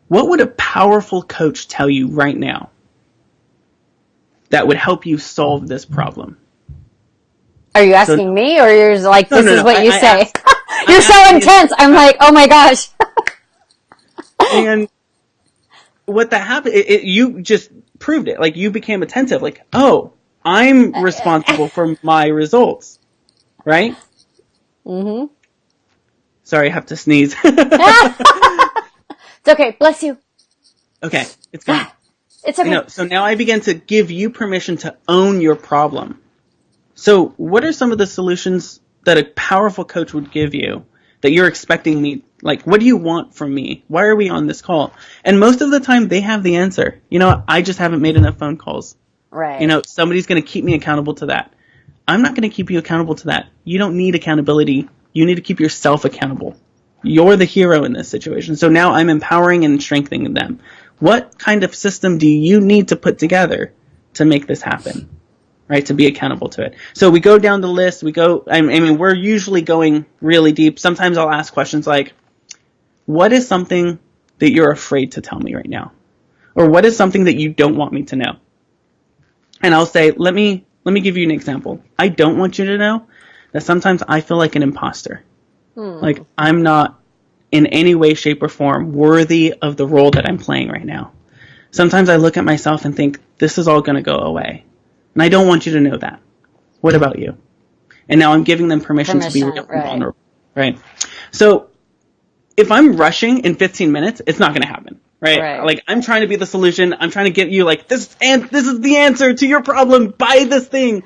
What would a powerful coach tell you right now that would help you solve this problem? Are you asking me, or you're like, this is what you say? You're so asking intense. I'm like, oh my gosh. And what that happened, you just proved it. Like, you became attentive. Like, oh, I'm responsible for my results, right? Mm-hmm. Sorry, I have to sneeze. It's okay. Bless you. Okay, it's gone. It's okay. So now I begin to give you permission to own your problem. So what are some of the solutions that a powerful coach would give you that you're expecting me? Like, what do you want from me? Why are we on this call? And most of the time they have the answer. I just haven't made enough phone calls. Right. Somebody's going to keep me accountable to that. I'm not going to keep you accountable to that. You don't need accountability. You need to keep yourself accountable. You're the hero in this situation. So now I'm empowering and strengthening them. What kind of system do you need to put together to make this happen? Right? To be accountable to it. So we go down the list. We're usually going really deep. Sometimes I'll ask questions like, what is something that you're afraid to tell me right now? Or what is something that you don't want me to know? And I'll say, let me give you an example. I don't want you to know that sometimes I feel like an imposter. Like, I'm not in any way, shape, or form worthy of the role that I'm playing right now. Sometimes I look at myself and think, this is all going to go away. And I don't want you to know that. What about you? And now I'm giving them permission to be real and vulnerable. Right? So if I'm rushing in 15 minutes, it's not going to happen. Right? Like, I'm trying to be the solution. I'm trying to get you like, this is the answer to your problem. Buy this thing.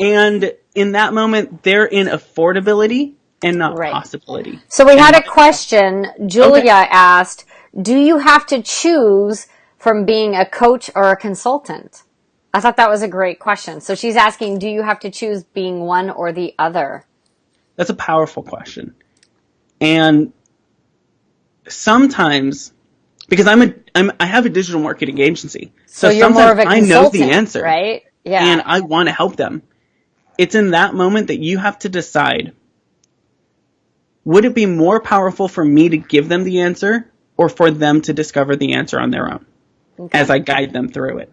And in that moment, they're in affordability and not possibility. So we had a question. Julia asked, do you have to choose from being a coach or a consultant? I thought that was a great question. So she's asking, do you have to choose being one or the other? That's a powerful question. And sometimes because I have a digital marketing agency. So you're more of a consultant, I know the answer, right? Yeah. And I want to help them. It's in that moment that you have to decide, would it be more powerful for me to give them the answer or for them to discover the answer on their own as I guide them through it?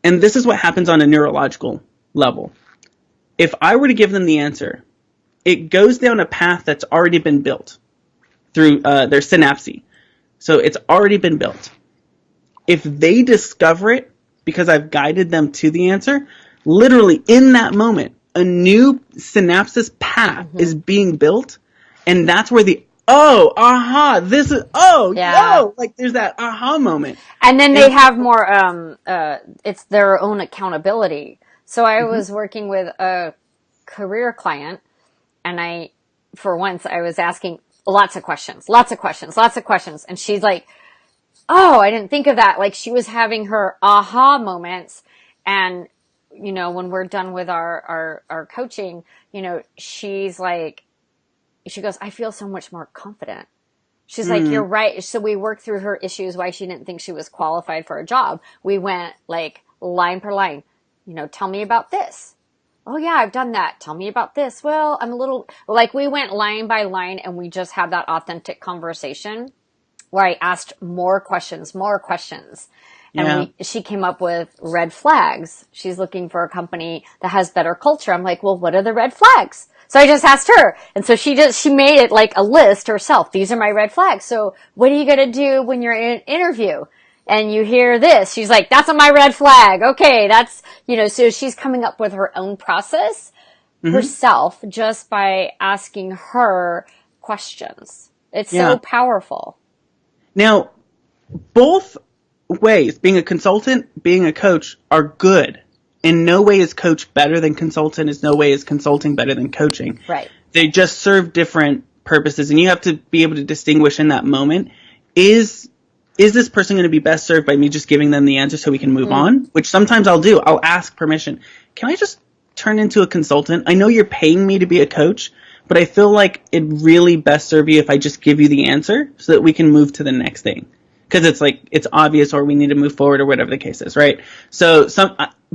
And this is what happens on a neurological level. If I were to give them the answer, it goes down a path that's already been built through their synapse. So it's already been built. If they discover it because I've guided them to the answer, literally in that moment, a new synapses path is being built. And that's where there's that aha moment. And then they have more, it's their own accountability. So I was working with a career client, and for once, I was asking lots of questions. And she's like, oh, I didn't think of that. Like, she was having her aha moments. And, when we're done with our coaching, she's like, she goes, I feel so much more confident. She's like, you're right. So we worked through her issues, why she didn't think she was qualified for a job. We went like line per line, tell me about this. Oh yeah, I've done that. Tell me about this. Well, I'm a little, like, we went line by line, and we just had that authentic conversation where I asked more questions. And she came up with red flags. She's looking for a company that has better culture. I'm like, well, what are the red flags? So I just asked her. And so she made it like a list herself. These are my red flags. So what are you going to do when you're in an interview and you hear this? She's like, that's my red flag. Okay. That's, so she's coming up with her own process herself just by asking her questions. It's so powerful. Now, both ways, being a consultant, being a coach, are good. In no way is coach better than consultant. In no way is consulting better than coaching. Right. They just serve different purposes, and you have to be able to distinguish in that moment. Is this person going to be best served by me just giving them the answer so we can move on? Which sometimes I'll do. I'll ask permission. Can I just turn into a consultant? I know you're paying me to be a coach, but I feel like it'd really best serve you if I just give you the answer so that we can move to the next thing. Because it's obvious, or we need to move forward, or whatever the case is, right? So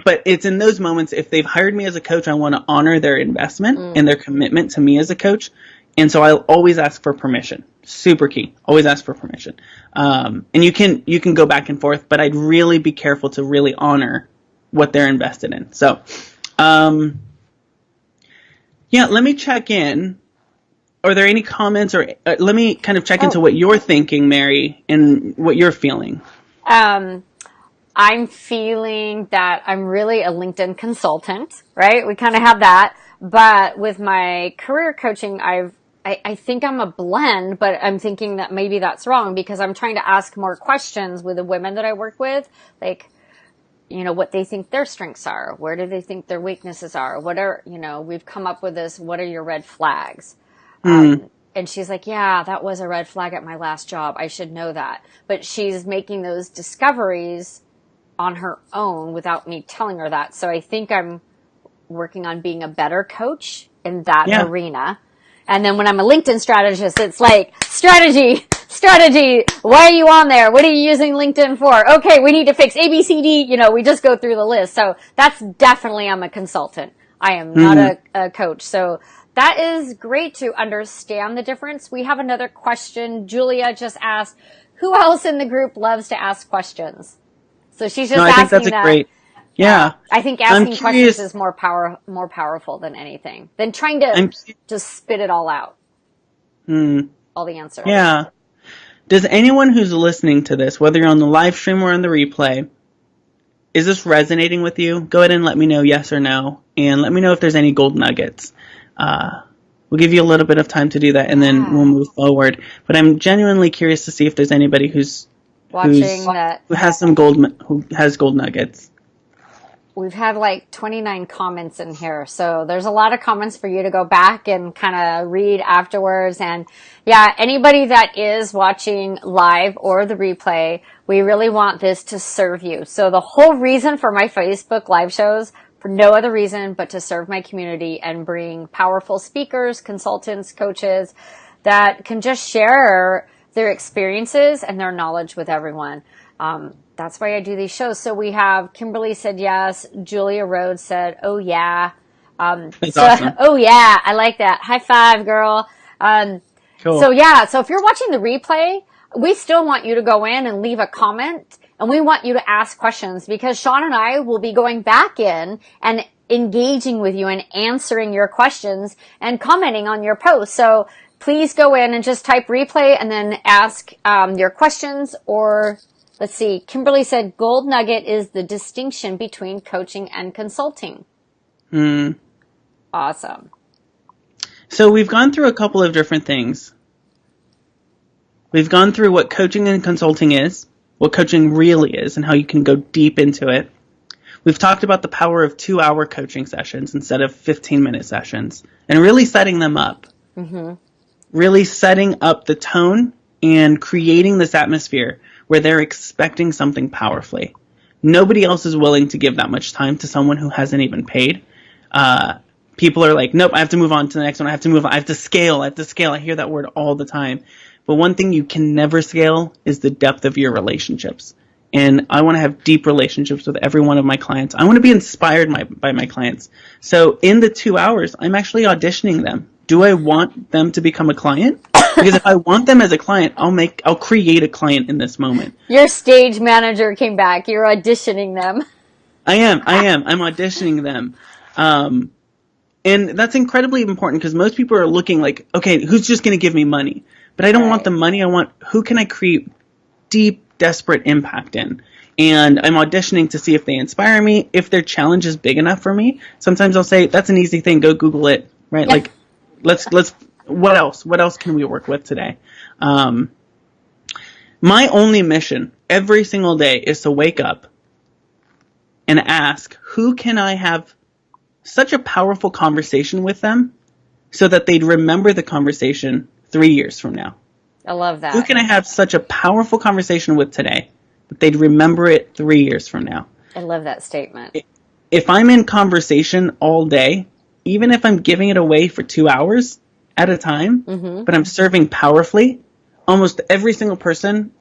but it's in those moments, if they've hired me as a coach, I want to honor their investment and their commitment to me as a coach. And so I'll always ask for permission. Super key. Always ask for permission. And you can go back and forth, but I'd really be careful to really honor what they're invested in. So, let me check in. Are there any comments, or let me kind of check into what you're thinking, Mary, and what you're feeling. I'm feeling that I'm really a LinkedIn consultant, right? We kind of have that. But with my career coaching, I think I'm a blend, but I'm thinking that maybe that's wrong, because I'm trying to ask more questions with the women that I work with, like, what they think their strengths are. Where do they think their weaknesses are? What are, we've come up with this, what are your red flags? And she's like, yeah, that was a red flag at my last job. I should know that. But she's making those discoveries on her own without me telling her that. So I think I'm working on being a better coach in that arena. And then when I'm a LinkedIn strategist, it's like, strategy. Why are you on there? What are you using LinkedIn for? Okay, we need to fix A, B, C, D. We just go through the list. So that's definitely, I'm a consultant. I am not a coach. So that is great to understand the difference. We have another question. Julia just asked, who else in the group loves to ask questions? So she's just asking that. I think that's a great, I think asking questions is more powerful than anything, than trying to just spit it all out. All the answers. Yeah. Does anyone who's listening to this, whether you're on the live stream or on the replay, is this resonating with you? Go ahead and let me know yes or no. And let me know if there's any gold nuggets. We'll give you a little bit of time to do that, and then we'll move forward. But I'm genuinely curious to see if there's anybody who has gold nuggets. We've had like 29 comments in here, so there's a lot of comments for you to go back and kind of read afterwards. And anybody that is watching live or the replay, we really want this to serve you. So the whole reason for my Facebook live shows, for no other reason but to serve my community and bring powerful speakers, consultants, coaches that can just share their experiences and their knowledge with everyone. That's why I do these shows. So we have Kimberly said yes. Julia Rhodes said, oh yeah. That's awesome. Oh yeah, I like that. High five, girl. Cool. So yeah, so if you're watching the replay, we still want you to go in and leave a comment, and we want you to ask questions, because Shawn and I will be going back in and engaging with you and answering your questions and commenting on your posts. So please go in and just type replay and then ask your questions. Or let's see, Kimberly said gold nugget is the distinction between coaching and consulting. Awesome. So we've gone through a couple of different things. We've gone through what coaching and consulting is, what coaching really is, and how you can go deep into it. We've talked about the power of 2-hour coaching sessions instead of 15-minute sessions, and really setting them up. Mm-hmm. Really setting up the tone and creating this atmosphere where they're expecting something powerfully. Nobody else is willing to give that much time to someone who hasn't even paid. People are like, nope, I have to move on to the next one. I have to move on. I have to scale. I hear that word all the time. But one thing you can never scale is the depth of your relationships. And I want to have deep relationships with every one of my clients. I want to be inspired by my clients. So in the 2 hours, I'm actually auditioning them. Do I want them to become a client? Because if I want them as a client, I'll create a client in this moment. Your stage manager came back. You're auditioning them. I am. I'm auditioning them. And that's incredibly important, because most people are looking like, okay, who's just going to give me money? But I don't want the money. I want, who can I create deep, desperate impact in? And I'm auditioning to see if they inspire me, if their challenge is big enough for me. Sometimes I'll say, that's an easy thing, go Google it, right? Yeah. Like, let's, what else? What else can we work with today? My only mission every single day is to wake up and ask, who can I have such a powerful conversation with them so that they'd remember the conversation 3 years from now? I love that. Who can I have such a powerful conversation with today that they'd remember it 3 years from now? I love that statement. If I'm in conversation all day, even if I'm giving it away for 2 hours at a time, but I'm serving powerfully, almost every single person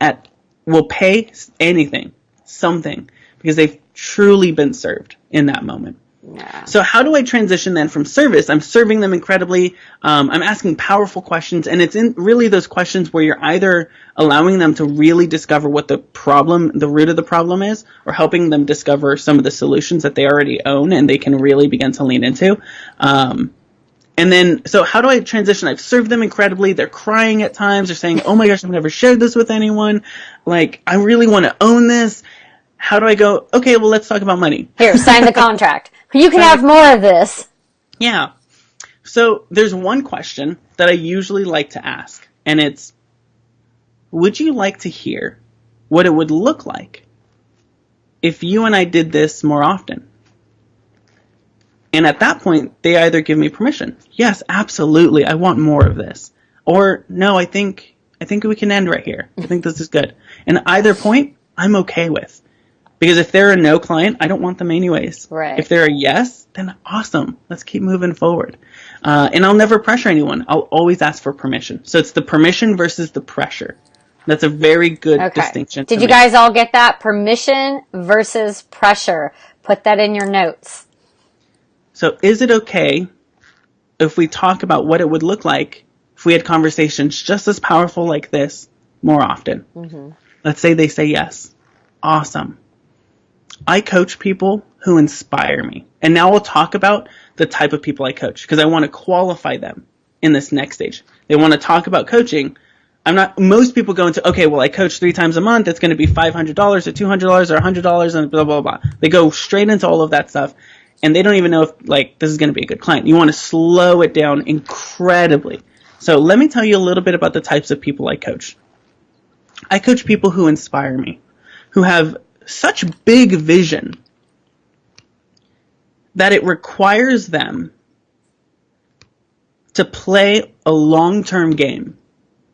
will pay anything, something, because they've truly been served in that moment. Yeah. So how do I transition then from service? I'm serving them incredibly. I'm asking powerful questions, and it's in really those questions where you're either allowing them to really discover what the root of the problem is, or helping them discover some of the solutions that they already own and they can really begin to lean into. And then, so how do I transition? I've served them incredibly. They're crying at times. They're saying, oh my gosh, I've never shared this with anyone. Like, I really want to own this. How do I go, okay, well, let's talk about money. Here, sign the contract. You can have more of this. Yeah. So there's one question that I usually like to ask, and it's, would you like to hear what it would look like if you and I did this more often? And at that point, they either give me permission. Yes, absolutely, I want more of this. Or, no, I think we can end right here. I think this is good. And either point, I'm okay with. Because if they're a no client, I don't want them anyways. Right. If they're a yes, then awesome. Let's keep moving forward. And I'll never pressure anyone. I'll always ask for permission. So it's the permission versus the pressure. That's a very good distinction. Did you guys all get that? Permission versus pressure. Put that in your notes. So is it okay if we talk about what it would look like if we had conversations just as powerful like this more often? Mm-hmm. Let's say they say yes. Awesome. I coach people who inspire me. And now we'll talk about the type of people I coach, because I want to qualify them in this next stage. They want to talk about coaching. Most people go into, okay, well, I coach 3 times a month. It's going to be $500 or $200 or $100 and blah, blah, blah. They go straight into all of that stuff. And they don't even know if, like, this is going to be a good client. You want to slow it down incredibly. So let me tell you a little bit about the types of people I coach. I coach people who inspire me, who have such big vision that it requires them to play a long-term game.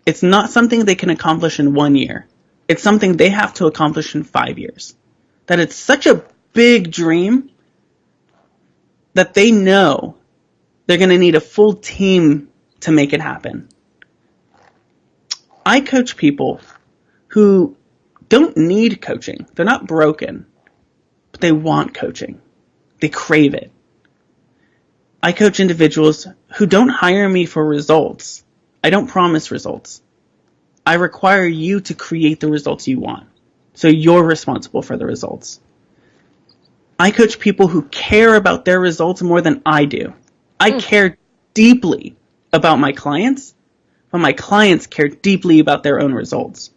It's not something they can accomplish in 1 year. It's something they have to accomplish in 5 years. That it's such a big dream that they know they're going to need a full team to make it happen. I coach people who don't need coaching. They're not broken, but they want coaching. They crave it. I coach individuals who don't hire me for results. I don't promise results. I require you to create the results you want. So you're responsible for the results. I coach people who care about their results more than I do. I care deeply about my clients, but my clients care deeply about their own results.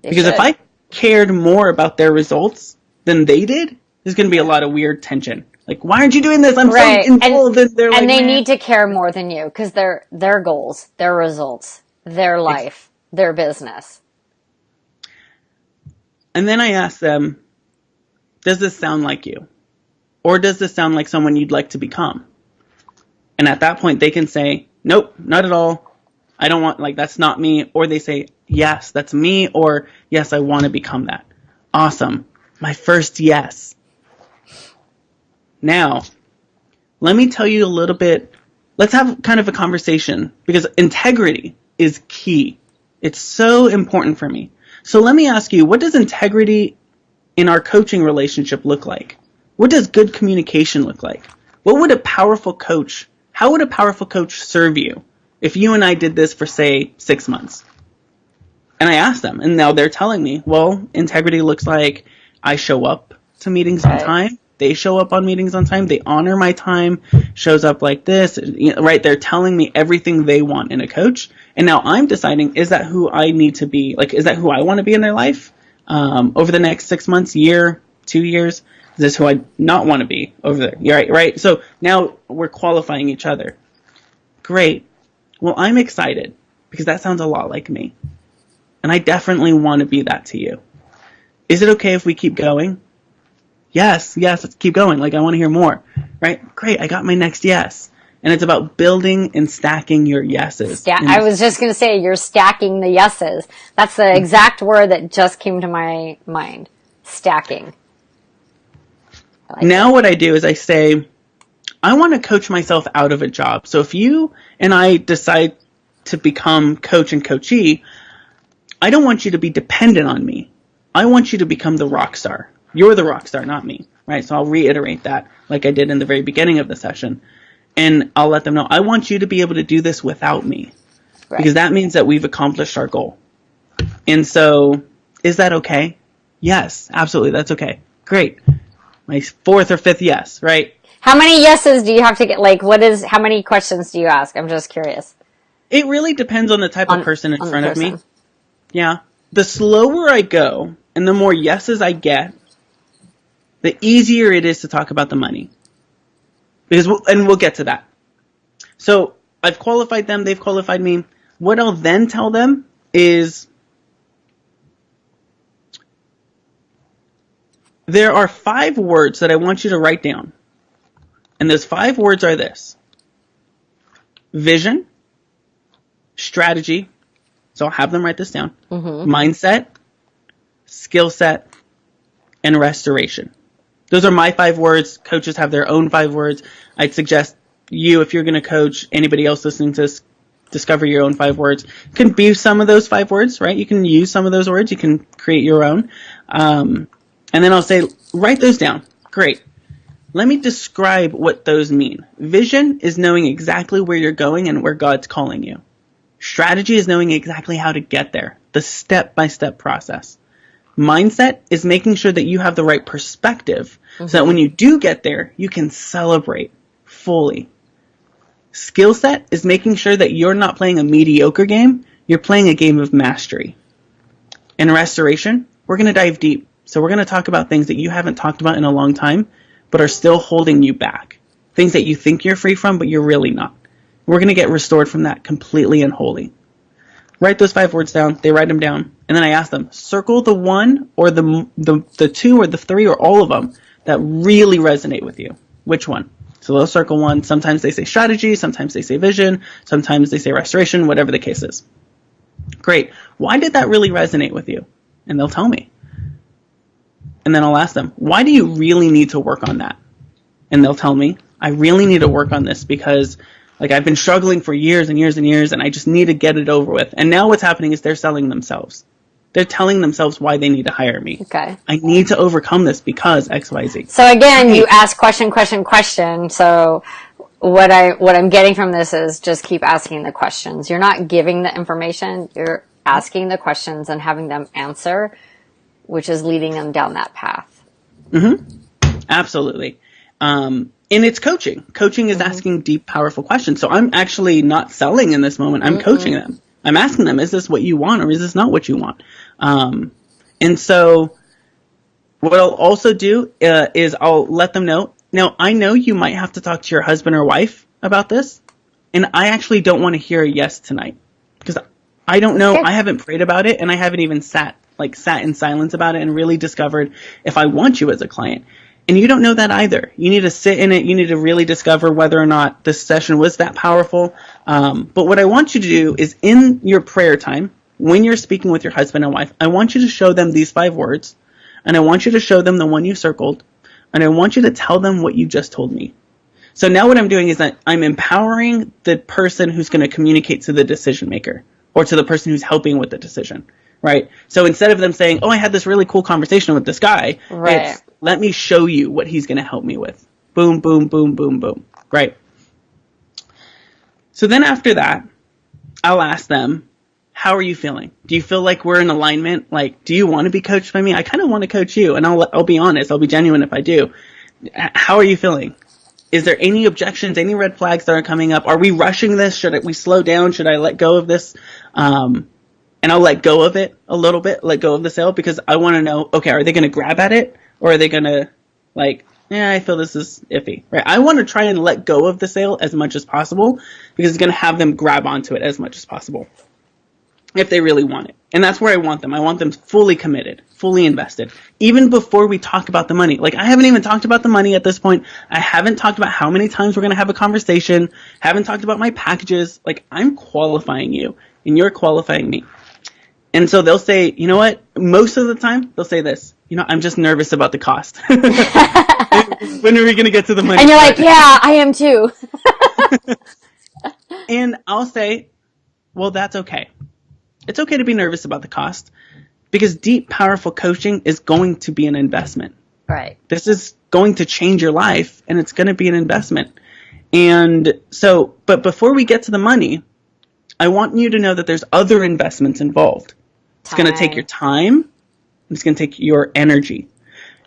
Because if I cared more about their results than they did, there's going to be a lot of weird tension. Like, why aren't you doing this? I'm so involved. And they're like, they need to care more than you because their goals, their results, their life, their business. And then I ask them, does this sound like you? Or does this sound like someone you'd like to become? And at that point, they can say, nope, not at all. I don't want, like, that's not me. Or they say, yes, that's me. Or, yes, I want to become that. Awesome. My first yes. Now, let me tell you a little bit. Let's have kind of a conversation because integrity is key. It's so important for me. So let me ask you, what does integrity in our coaching relationship look like? What does good communication look like? What would a powerful coach, how would a powerful coach serve you if you and I did this for, say, 6 months? And I asked them, and now they're telling me, well, integrity looks like I show up to meetings on time. They show up on meetings on time. They honor my time, shows up like this, right? They're telling me everything they want in a coach. And now I'm deciding, is that who I need to be? Like, is that who I want to be in their life? Over the next 6 months, year, 2 years? Is this who I not want to be over there? Right? So now we're qualifying each other. Great. Well, I'm excited because that sounds a lot like me. And I definitely want to be that to you. Is it okay if we keep going? Yes, let's keep going. Like, I want to hear more, right? Great, I got my next yes. And it's about building and stacking your yeses. I was just going to say, you're stacking the yeses. That's the exact word that just came to my mind. Stacking. Now what I do is I say, I want to coach myself out of a job. So if you and I decide to become coach and coachee, I don't want you to be dependent on me. I want you to become the rock star. You're the rock star, not me, right? So I'll reiterate that like I did in the very beginning of the session. And I'll let them know, I want you to be able to do this without me. Right. Because that means that we've accomplished our goal. And so, is that okay? Yes, absolutely, that's okay. Great. My fourth or fifth yes, right? How many yeses do you have to get? Like, how many questions do you ask? I'm just curious. It really depends on the type of person in front of me. Yeah. The slower I go and the more yeses I get, the easier it is to talk about the money. And we'll get to that. So I've qualified them, they've qualified me. What I'll then tell them is there are 5 words that I want you to write down. And those 5 words are this: vision, strategy, so I'll have them write this down, mindset, skill set, and restoration. Those are my 5 words. Coaches have their own 5 words. I'd suggest you, if you're going to coach, anybody else listening to this, discover your own 5 words. You can be some of those 5 words, right? You can use some of those words. You can create your own. And then I'll say, write those down. Great. Let me describe what those mean. Vision is knowing exactly where you're going and where God's calling you. Strategy is knowing exactly how to get there, the step-by-step process. Mindset is making sure that you have the right perspective so that when you do get there, you can celebrate fully. Skill set is making sure that you're not playing a mediocre game, you're playing a game of mastery. In restoration, we're going to dive deep. So we're going to talk about things that you haven't talked about in a long time, but are still holding you back. Things that you think you're free from, but you're really not. We're going to get restored from that completely and wholly. Write those 5 words down. They write them down. And then I ask them, circle the 1 or the 2 or the 3 or all of them that really resonate with you. Which one? So they'll circle 1. Sometimes they say strategy. Sometimes they say vision. Sometimes they say restoration, whatever the case is. Great. Why did that really resonate with you? And they'll tell me. And then I'll ask them, why do you really need to work on that? And they'll tell me, I really need to work on this because Like, I've been struggling for years and years and years, and I just need to get it over with. And now what's happening is they're selling themselves. They're telling themselves why they need to hire me. Okay. I need to overcome this because XYZ. So again, you ask question, question, question. So what I'm getting from this is just keep asking the questions. You're not giving the information. You're asking the questions and having them answer, which is leading them down that path. Mm-hmm. Absolutely. And it's coaching. Coaching is asking deep, powerful questions. So I'm actually not selling in this moment. I'm coaching them. I'm asking them, is this what you want or is this not what you want? And so what I'll also do is I'll let them know. Now, I know you might have to talk to your husband or wife about this, and I actually don't want to hear a yes tonight because I don't know. I haven't prayed about it, and I haven't even sat in silence about it and really discovered if I want you as a client. And you don't know that either. You need to sit in it. You need to really discover whether or not this session was that powerful. But what I want you to do is in your prayer time, when you're speaking with your husband and wife, I want you to show them these 5 words, and I want you to show them the one you circled, and I want you to tell them what you just told me. So now what I'm doing is that I'm empowering the person who's going to communicate to the decision maker or to the person who's helping with the decision, right? So instead of them saying, oh, I had this really cool conversation with this guy, it's let me show you what he's going to help me with. Boom, boom, boom, boom, boom. Right. So then after that, I'll ask them, how are you feeling? Do you feel like we're in alignment? Like, do you want to be coached by me? I kind of want to coach you, and I'll be honest. I'll be genuine if I do. How are you feeling? Is there any objections, any red flags that are coming up? Are we rushing this? Should we slow down? Should I let go of this? And I'll let go of it a little bit, let go of the sale, because I want to know, okay, are they going to grab at it? Or are they going to, I feel this is iffy, right? I want to try and let go of the sale as much as possible because it's going to have them grab onto it as much as possible if they really want it. And that's where I want them. I want them fully committed, fully invested, even before we talk about the money. Like, I haven't even talked about the money at this point. I haven't talked about how many times we're going to have a conversation. Haven't talked about my packages. Like, I'm qualifying you and you're qualifying me. And so they'll say, you know what? Most of the time, they'll say this. I'm just nervous about the cost. When are we going to get to the money? And you're like, yeah, I am too. And I'll say, well, that's okay. It's okay to be nervous about the cost because deep, powerful coaching is going to be an investment. Right. This is going to change your life and it's going to be an investment. And so, but before we get to the money, I want you to know that there's other investments involved. It's going to take your time. It's going to take your energy.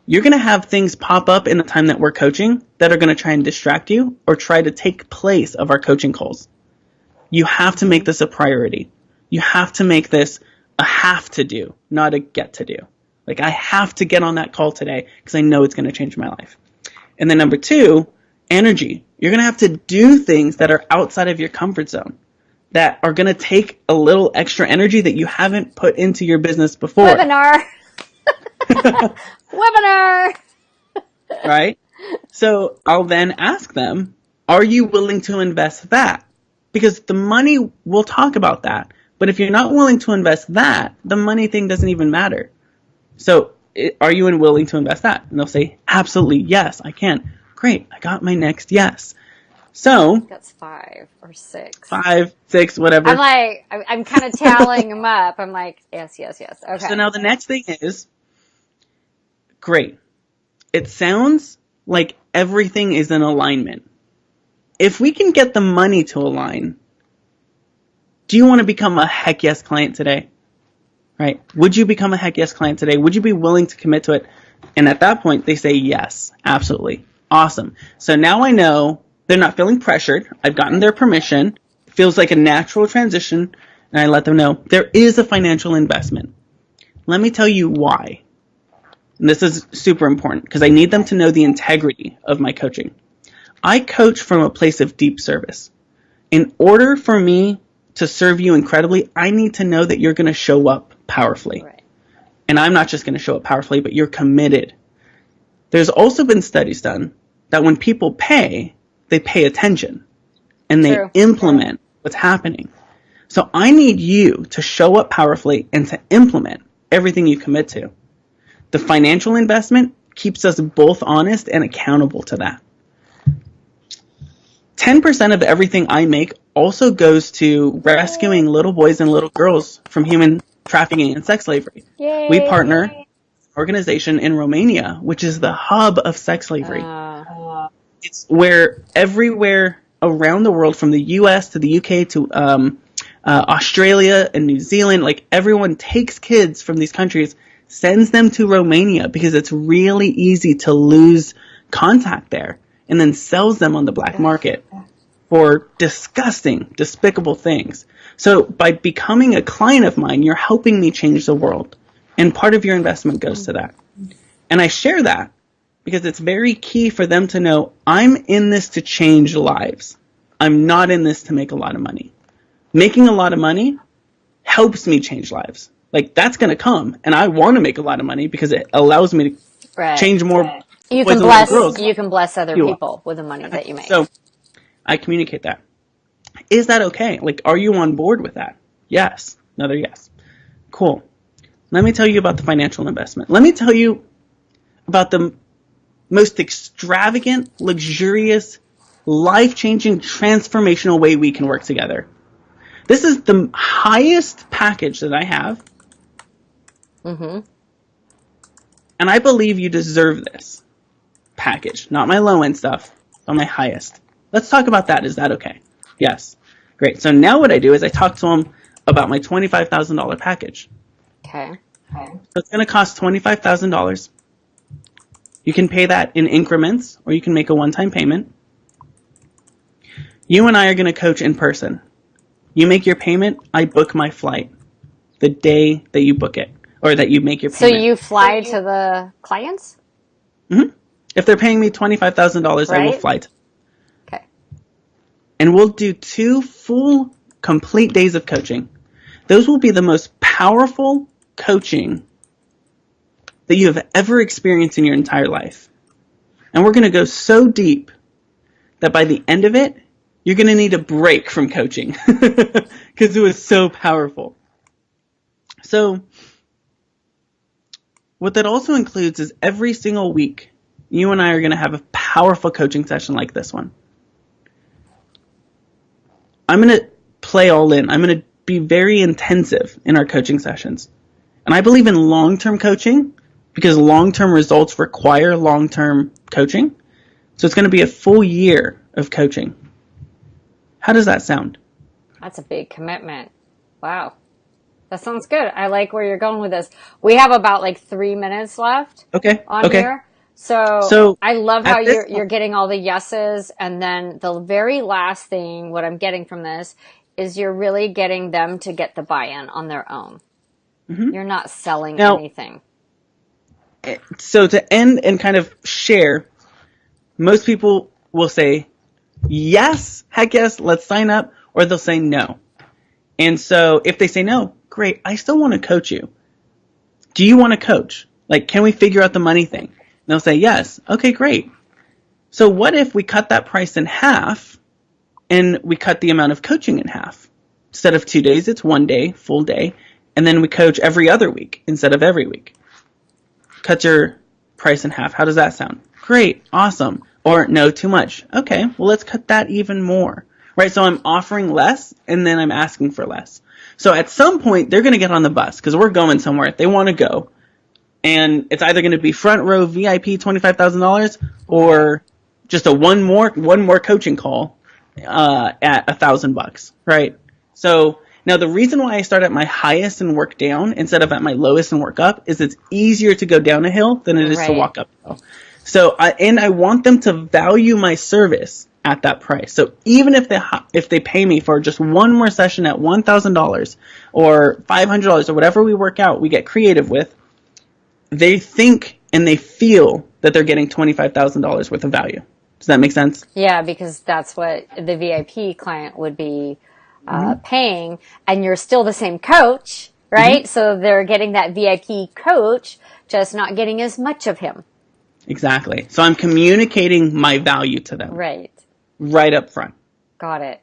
You're going to have things pop up in the time that we're coaching that are going to try and distract you or try to take place of our coaching calls. You have to make this a priority. You have to make this a have to do, not a get to do. Like, I have to get on that call today because I know it's going to change my life. And then number 2, energy. You're going to have to do things that are outside of your comfort zone, that are going to take a little extra energy that you haven't put into your business before. Webinar. Webinar. Right? So I'll then ask them, are you willing to invest that? Because the money, we'll talk about that. But if you're not willing to invest that, the money thing doesn't even matter. So are you willing to invest that? And they'll say, absolutely, yes, I can. Great, I got my next yes. So that's 5 or 6. 5, 6, whatever. I'm kind of tallying them up. I'm like, yes. Okay. So now the next thing is, great. It sounds like everything is in alignment. If we can get the money to align, do you want to become a heck yes client today? Right? Would you become a heck yes client today? Would you be willing to commit to it? And at that point, they say yes, absolutely. Awesome. So now I know they're not feeling pressured. I've gotten their permission. It feels like a natural transition. And I let them know there is a financial investment. Let me tell you why. And this is super important because I need them to know the integrity of my coaching. I coach from a place of deep service. In order for me to serve you incredibly, I need to know that you're going to show up powerfully. Right. And I'm not just going to show up powerfully, but you're committed. There's also been studies done that when people pay, they pay attention and they implement what's happening. So I need you to show up powerfully and to implement everything you commit to. The financial investment keeps us both honest and accountable to that. 10% of everything I make also goes to rescuing little boys and little girls from human trafficking and sex slavery. Yay. We partner with an organization in Romania, which is the hub of sex slavery. It's where everywhere around the world, from the US to the UK to Australia and New Zealand, like everyone takes kids from these countries, sends them to Romania because it's really easy to lose contact there, and then sells them on the black market for disgusting, despicable things. So by becoming a client of mine, you're helping me change the world. And part of your investment goes to that. And I share that because it's very key for them to know I'm in this to change lives. I'm not in this to make a lot of money. Making a lot of money helps me change lives. Like, that's going to come. And I want to make a lot of money because it allows me to change more. You can bless other people with the money that you make. So I communicate that. Is that okay? Like, are you on board with that? Yes. Another yes. Cool. Let me tell you about the financial investment. Let me tell you about the most extravagant, luxurious, life-changing, transformational way we can work together. This is the highest package that I have. And I believe you deserve this package. Not my low-end stuff, but my highest. Let's talk about that. Is that okay? Yes. Great. So now what I do is I talk to them about my $25,000 package. Okay. So it's going to cost $25,000. You can pay that in increments, or you can make a one-time payment. You and I are going to coach in person. You make your payment, I book my flight the day that you book it, or that you make your payment. So you fly to the clients? If they're paying me $25,000, I will fly to. Okay. And we'll do 2 full, complete days of coaching. Those will be the most powerful coaching that you have ever experienced in your entire life. And we're going to go so deep that by the end of it, you're going to need a break from coaching because it was so powerful. So what that also includes is every single week, you and I are going to have a powerful coaching session like this one. I'm going to play all in. I'm going to be very intensive in our coaching sessions. And I believe in long-term coaching because long-term results require long-term coaching. So it's going to be a full year of coaching. How does that sound? That's a big commitment. Wow. That sounds good. I like where you're going with this. We have about like 3 minutes left on here. So I love how you're getting all the yeses. And then the very last thing, what I'm getting from this, is you're really getting them to get the buy-in on their own. You're not selling anything. So to end and kind of share, most people will say, yes, heck yes, let's sign up, or they'll say no. And so if they say no, great, I still want to coach you. Do you want to coach? Like, can we figure out the money thing? And they'll say yes. Okay, great. So what if we cut that price in half and we cut the amount of coaching in half? Instead of 2 days, it's 1 day, full day. And then we coach every other week instead of every week. Cut your price in half. How does that sound? Great. Awesome. Or no, too much. Okay, well, let's cut that even more. Right? So I'm offering less and then I'm asking for less. So at some point, they're going to get on the bus because we're going somewhere. They want to go. And it's either going to be front row VIP $25,000 or just a one more coaching call at $1,000, right? So now the reason why I start at my highest and work down instead of at my lowest and work up is it's easier to go down a hill than it is to walk up a hill. So I want them to value my service at that price. So even if they pay me for just one more session at $1,000 or $500 or whatever we work out, we get creative with, they think and they feel that they're getting $25,000 worth of value. Does that make sense? Yeah, because that's what the VIP client would be paying, and you're still the same coach, right? So they're getting that VIP coach, just not getting as much of him. Exactly. So I'm communicating my value to them. Right up front. Got it.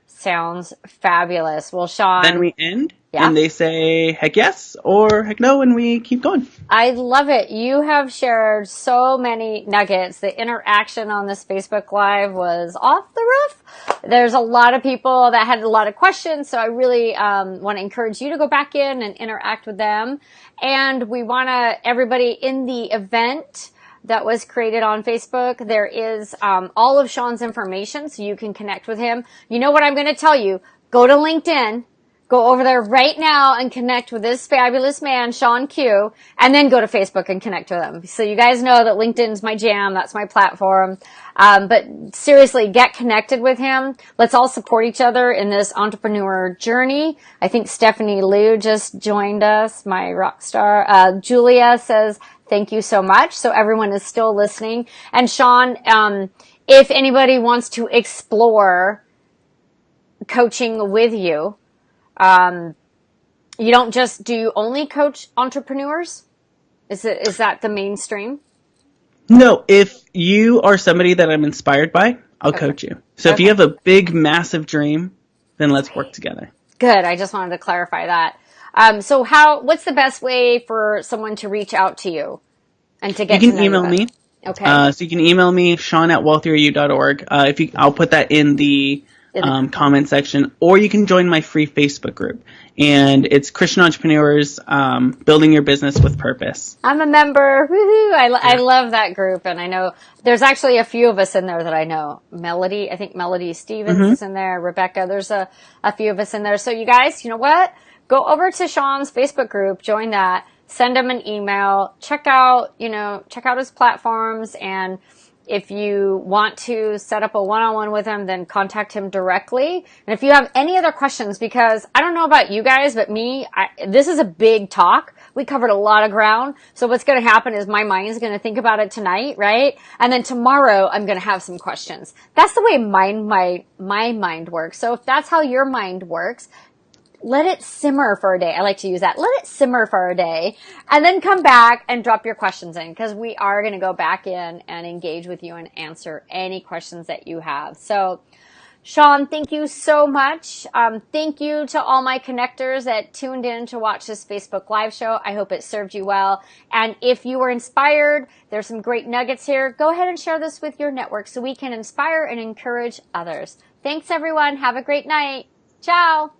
Sounds fabulous. Well, Shawn. Then we end Yeah. And they say heck yes or heck no, and we keep going. I love it. You have shared so many nuggets. The interaction on this Facebook Live was off the roof. There's a lot of people that had a lot of questions, so I really want to encourage you to go back in and interact with them. And we want to, everybody in the event that was created on Facebook, there is all of Shawn's information, so you can connect with him. You know what I'm going to tell you? Go to LinkedIn. Go over there right now and connect with this fabulous man, Shawn Q, and then go to Facebook and connect with him. So you guys know that LinkedIn's my jam. That's my platform. But seriously, get connected with him. Let's all support each other in this entrepreneur journey. I think Stephanie Liu just joined us, my rock star. Julia says, thank you so much. So everyone is still listening. And Shawn, if anybody wants to explore coaching with you, you don't just, do you only coach entrepreneurs? Is that the mainstream? No, if you are somebody that I'm inspired by, I'll coach you. So if you have a big, massive dream, then let's work together. Good. I just wanted to clarify that. So what's the best way for someone to reach out to you and to get to know you? You can email me. Okay. So you can email me, Shawn@wealthier.org. I'll put that in the comment section, or you can join my free Facebook group, and it's Christian Entrepreneurs, Building Your Business with Purpose. I'm a member. Woohoo! I love that group, and I know there's actually a few of us in there that I know. Melody, I think Melody Stevens is in there. Rebecca, there's a few of us in there. So you guys, you know what? Go over to Shawn's Facebook group, join that, send him an email, check out his platforms, and if you want to set up a one-on-one with him, then contact him directly. And if you have any other questions, because I don't know about you guys, but this is a big talk. We covered a lot of ground. So what's going to happen is my mind is going to think about it tonight, right? And then tomorrow I'm going to have some questions. That's the way my mind works. So if that's how your mind works, let it simmer for a day. I like to use that. Let it simmer for a day and then come back and drop your questions in, because we are going to go back in and engage with you and answer any questions that you have. So Shawn, thank you so much. Thank you to all my connectors that tuned in to watch this Facebook Live show. I hope it served you well. And if you were inspired, there's some great nuggets here. Go ahead and share this with your network so we can inspire and encourage others. Thanks, everyone. Have a great night. Ciao.